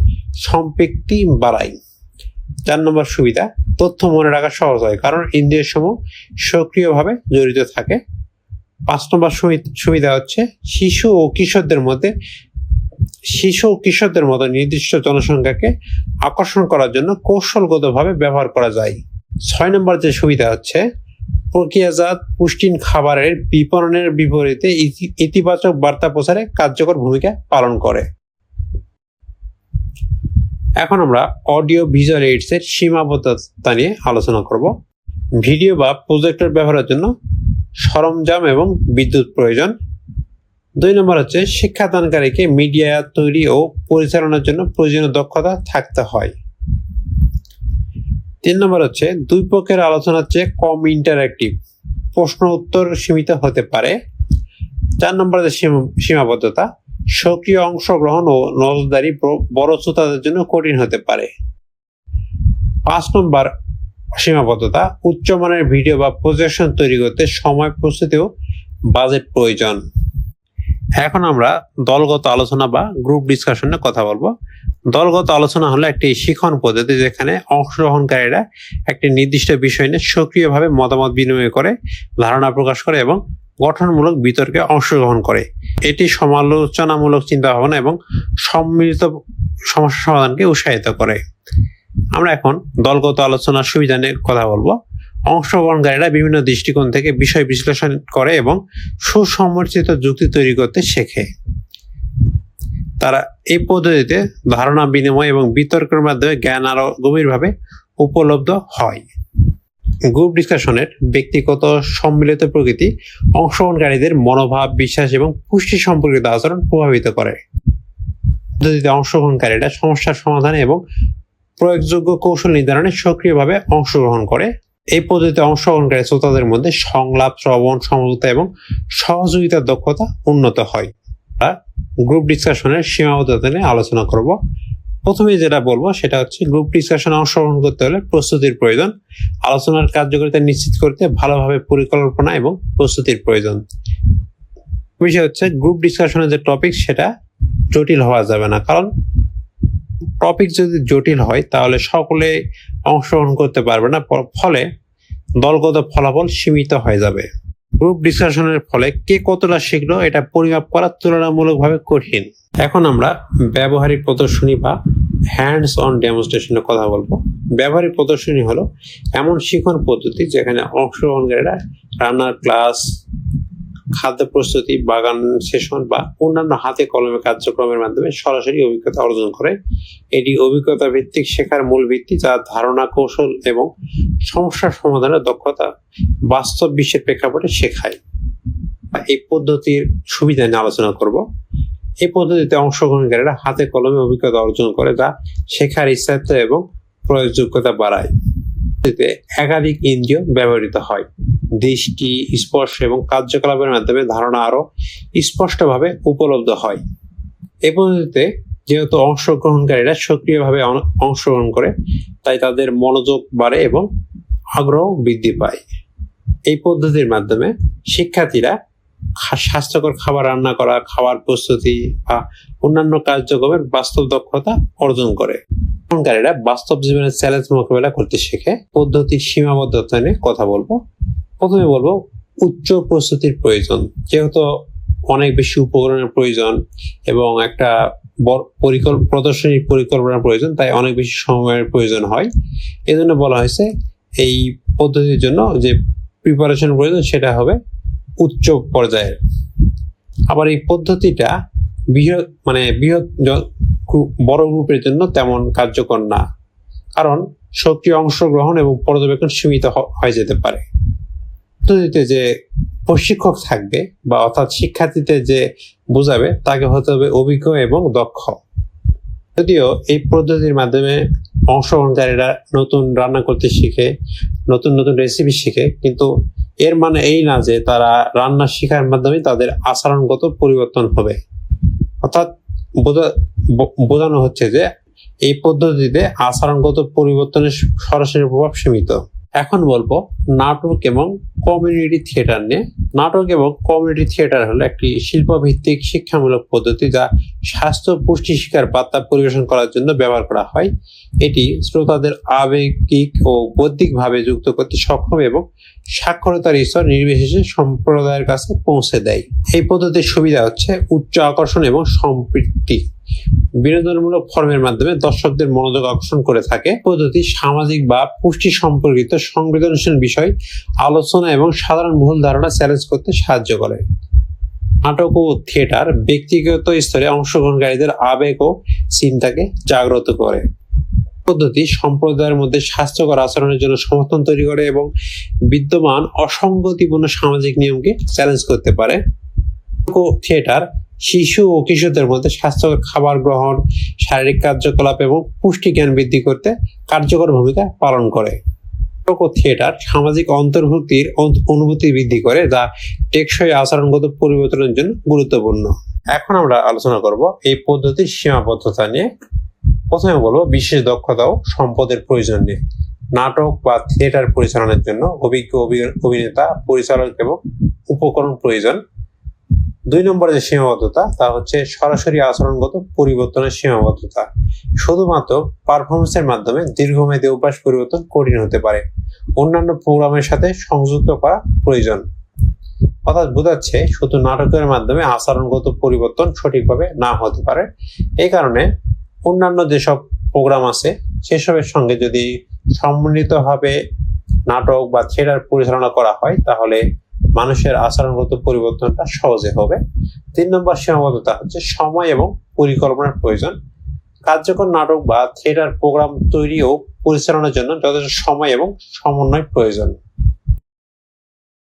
সম্পৃক্তি বাড়ায়। 4 নম্বর সুবিধা তথ্য মনে রাখা সহজ হয় কারণ ইন্দ্রিয় সমূহ সক্রিয়ভাবে জড়িত থাকে। 5 নম্বর সুবিধা হচ্ছে শিশু ও কিশোরদের মতো নির্দিষ্ট জনসংখ্যাকে আকর্ষণ করার জন্য কৌশলগতভাবে ব্যবহার করা যায়। 6 নম্বর যে সুবিধা হচ্ছে প্রক্রিয়াজাত পুষ্টিহীন খাবারের বিপণনের বিপরীতে ইতিবাচক বার্তা প্রচারে কার্যকর ভূমিকা পালন করে। এখন আমরা অডিও ভিজুয়াল এইডস এর সীমাবদ্ধতা নিয়ে আলোচনা করব। ভিডিও বা প্রজেক্টর ব্যবহারের জন্য সরঞ্জাম এবং বিদ্যুৎ প্রয়োজন। 2 নম্বর হচ্ছে শিক্ষাদানকারীকে মিডিয়া তৈরি ও পরিচালনার জন্য প্রয়োজনীয় দক্ষতা থাকতে হয়। 3 নম্বর হচ্ছে দুই পক্ষের আলোচনার চেয়ে কম ইন্টারঅ্যাক্টিভ, প্রশ্ন উত্তর সীমিত হতে পারে। 4 নম্বর সীমাবদ্ধতা সক্রিয় অংশগ্রহণ ও নজরদারি বড় শ্রোতাদের জন্য কঠিন হতে পারে। 5 নম্বর সীমাবদ্ধতা উচ্চমানের ভিডিও বা প্রজেকশন তৈরি করতে সময়, প্রস্তুতি ও বাজেট প্রয়োজন। এখন আমরা দলগত আলোচনা বা গ্রুপ ডিসকাশনে কথা বলবো। দলগত আলোচনা হলো একটি শিখন পদ্ধতি যেখানে অংশগ্রহণকারীরা একটি নির্দিষ্ট বিষয় নিয়ে সক্রিয়ভাবে মতামত বিনিময় করে, ধারণা প্রকাশ করে এবং গঠনমূলক বিতর্কে অংশগ্রহণ করে। এটি সমালোচনামূলক চিন্তা ভাবনা এবং সম্মিলিত সমস্যা সমাধানকে উৎসাহিত করে। আমরা এখন দলগত আলোচনার সুবিধা নিয়ে কথা বলবো। অংশগ্রহণকারীরা বিভিন্ন দৃষ্টিকোণ থেকে বিষয় বিশ্লেষণ করে এবং সুসমর্থিত যুক্তি তৈরি করতে শেখে। তারা এই পদ্ধতিতে ধারণা বিনিময় এবং বিতর্কের মাধ্যমে জ্ঞান আরো গভীরভাবে উপলব্ধ হয়। গ্রুপ ডিসকাশনের ব্যক্তিগত সম্মিলিত প্রকৃতি অংশগ্রহণকারীদের মনোভাব, বিশ্বাস এবং পুষ্টি সম্পর্কিত আচরণ প্রভাবিত করে। পদ্ধতিতে অংশগ্রহণকারীরা সমস্যার সমাধানে এবং প্রয়োগযোগ্য কৌশল নির্ধারণে সক্রিয়ভাবে অংশগ্রহণ করে। এই পদ্ধতিতে অংশগ্রহণকারী শ্রোতাদের মধ্যে সংলাপ, শ্রবণ, সমঝোতা এবং সহযোগিতার দক্ষতা উন্নত হয়। গ্রুপ ডিসকাশনের সীমাবদ্ধতা নিয়ে আলোচনা করব। প্রথমে যেটা বলবো সেটা হচ্ছে গ্রুপ ডিসকাশনে অংশগ্রহণ করতে হলে প্রস্তুতির প্রয়োজন। আলোচনার কার্যকারিতা নিশ্চিত করতে ভালোভাবে পরিকল্পনা এবং প্রস্তুতির প্রয়োজন। বিষয় হচ্ছে গ্রুপ ডিসকাশনের যে টপিক সেটা জটিল হওয়া যাবে না, কারণ টপিক যদি জটিল হয় তাহলে সকলে অংশগ্রহণ করতে পারবে না, ফলে দলগত ফলাফল সীমিত হয়ে যাবে। গ্রুপ ডিসকাশনের ফলে কে কতটা শিখলো এটা পরিমাপ করা তুলনামূলকভাবে কঠিন। এখন আমরা ব্যবহারিক প্রদর্শনী বা হ্যান্ডস অন ডেমনস্ট্রেশনের কথা বলবো। ব্যবহারিক প্রদর্শনী হলো এমন শিখন পদ্ধতি যেখানে অংশগ্রহণকারীরা রান্নার ক্লাস, খাদ্য প্রস্তুতি, বাগান সেশন বা অন্যান্য হাতে কলমে কার্যক্রমের মাধ্যমে সরাসরি অভিজ্ঞতা অর্জন করে। এটি অভিজ্ঞতা ভিত্তিক শেখার মূল ভিত্তি, যা ধারণা, কৌশল এবং সমস্যা সমাধানের দক্ষতা বাস্তব বিশ্বের প্রেক্ষাপটে শেখায়। এই পদ্ধতির সুবিধা নিয়ে আলোচনা করব। এই পদ্ধতিতে অংশগ্রহণকারীরা হাতে কলমে অভিজ্ঞতা অর্জন করে, যা শেখার ইচ্ছায়ত্ত এবং প্রয়োগযোগ্যতা বাড়ায়। একাধিক ইন্দ্রিয় ব্যবহৃত হয়। দৃষ্টি, স্পর্শ এবং কার্যকলাপের মাধ্যমে ধারণা আরো স্পষ্টভাবে উপলব্ধ হয়। এই পদ্ধতিতে যেহেতু অংশগ্রহণকারীরা সক্রিয়ভাবে অংশগ্রহণ করে, তাই তাদের মনোযোগ বাড়ে এবং আগ্রহ বৃদ্ধি পায়। এই পদ্ধতির মাধ্যমে শিক্ষার্থীরা স্বাস্থ্যকর খাবার রান্না করা, খাবার প্রস্তুতি বা অন্যান্য কার্যক্রমের বাস্তব দক্ষতা অর্জন করে। অংশগ্রহণকারীরা বাস্তব জীবনের চ্যালেঞ্জ মোকাবেলা করতে শেখে। পদ্ধতির সীমাবদ্ধতা নিয়ে কথা বলবো। প্রথমে বলবো উচ্চ প্রস্তুতির প্রয়োজন। যেহেতু অনেক বেশি উপকরণের প্রয়োজন এবং একটা প্রদর্শনীর পরিকল্পনার প্রয়োজন, তাই অনেক বেশি সময়ের প্রয়োজন হয়। এজন্য বলা হয়েছে এই পদ্ধতির জন্য যে প্রিপারেশন প্রয়োজন সেটা হবে উচ্চ পর্যায়ের। আবার এই পদ্ধতিটা বৃহৎ বড় গ্রুপের জন্য তেমন কার্যকর না, কারণ সক্রিয় অংশগ্রহণ এবং পর্যবেক্ষণ সীমিত হয়ে যেতে পারে। পদ্ধতিতে যে প্রশিক্ষক থাকবে বা অর্থাৎ শিক্ষার্থীদের যে বোঝাবে তাকে হতে হবে অভিজ্ঞ এবং দক্ষ। যদিও এই পদ্ধতির মাধ্যমে অংশগ্রহণকারীরা নতুন রান্না করতে শিখে, নতুন নতুন রেসিপি শিখে, কিন্তু এর মানে এই না যে তারা রান্না শেখার মাধ্যমে তাদের আচরণগত পরিবর্তন হবে। অর্থাৎ বোঝানো হচ্ছে যে এই পদ্ধতিতে আচরণগত পরিবর্তনের সরাসরি প্রভাব সীমিত। এখন বলবো নাটক এবং কমিউনিটি থিয়েটার নিয়ে। নাটক এবং কমিউনিটি থিয়েটার হলো একটি শিল্পভিত্তিক শিক্ষামূলক পদ্ধতি যা স্বাস্থ্য পুষ্টি শিক্ষার বার্তা পরিবেশন করার জন্য ব্যবহার করা হয়। এটি শ্রোতাদের আবেগিক ও বৌদ্ধিকভাবে যুক্ত করতে সক্ষম এবং সাক্ষরতার স্তর নির্বিশেষে সম্প্রদায়ের কাছে পৌঁছে দেয়। এই পদ্ধতির সুবিধা হচ্ছে উচ্চ আকর্ষণ এবং সম্পৃক্তি। বিনোদনমূলক ফর্মের মাধ্যমে দর্শকদের মনোযোগ আকর্ষণ করে থাকে। পদ্ধতি সামাজিক বা পুষ্টি সম্পর্কিত সংবেদনশীল বিষয় আলোচনা এবং সাধারণ ভুল ধারণা চ্যালেঞ্জ করতে সাহায্য করে। নাটক ও থিয়েটার ব্যক্তিগত স্তরে অংশগ্রহণকারীদের আবেগ ও চিন্তাকে জাগ্রত করে। পদ্ধতি সম্প্রদায়ের মধ্যে স্বাস্থ্যকর আচরণের জন্য সমর্থন তৈরি করে এবং বিদ্যমান অসঙ্গতিপূর্ণ সামাজিক নিয়মকে চ্যালেঞ্জ করতে পারে। থিয়েটার শিশু ও কিশোরদের মধ্যে স্বাস্থ্যকর খাবার গ্রহণ, শারীরিক কার্যকলাপ এবং পুষ্টি জ্ঞান বৃদ্ধি করতে কার্যকর ভূমিকা পালন করে। থিয়েটার সামাজিক অন্তর্ভুক্তির অনুভূতি বৃদ্ধি করে, যা টেকসই আচরণগত পরিবর্তনের জন্য গুরুত্বপূর্ণ। এখন আমরা আলোচনা করব এই পদ্ধতির সীমাবদ্ধতা নিয়ে। প্রথমে বলবো বিশেষ দক্ষতা ও সম্পদের প্রয়োজন নিয়ে। নাটক বা থিয়েটার পরিচালনার জন্য অভিজ্ঞ অভিনেতা, পরিচালক এবং উপকরণ প্রয়োজন। 2 নম্বরে যে সীমাবদ্ধতা তা হচ্ছে সরাসরি আচরণগত পরিবর্তনের সীমাবদ্ধতা। শুধুমাত্র পারফরমেন্সের মাধ্যমে দীর্ঘমেয়াদী অভ্যাস পরিবর্তন কঠিন হতে পারে, অন্যান্য প্রোগ্রামের সাথে সংযুক্ত করা প্রয়োজন। অর্থাৎ বোঝাচ্ছে শুধু নাটকের মাধ্যমে আচরণগত পরিবর্তন সঠিকভাবে না হতে পারে। এই কারণে অন্যান্য যেসব প্রোগ্রাম আছে সেসবের সঙ্গে যদি সম্মিলিতভাবে নাটক বা থিয়েটার পরিচালনা করা হয় তাহলে মানুষের আচরণগত পরিবর্তনটা সহজে হবে। 3 নম্বর সীমাবদ্ধতা হচ্ছে সময় এবং পরিকল্পনার প্রয়োজন। কার্যকর নাটক বা থিয়েটার প্রোগ্রাম তৈরি ও পরিচালনার জন্য যথেষ্ট সময় এবং সমন্বয় প্রয়োজন।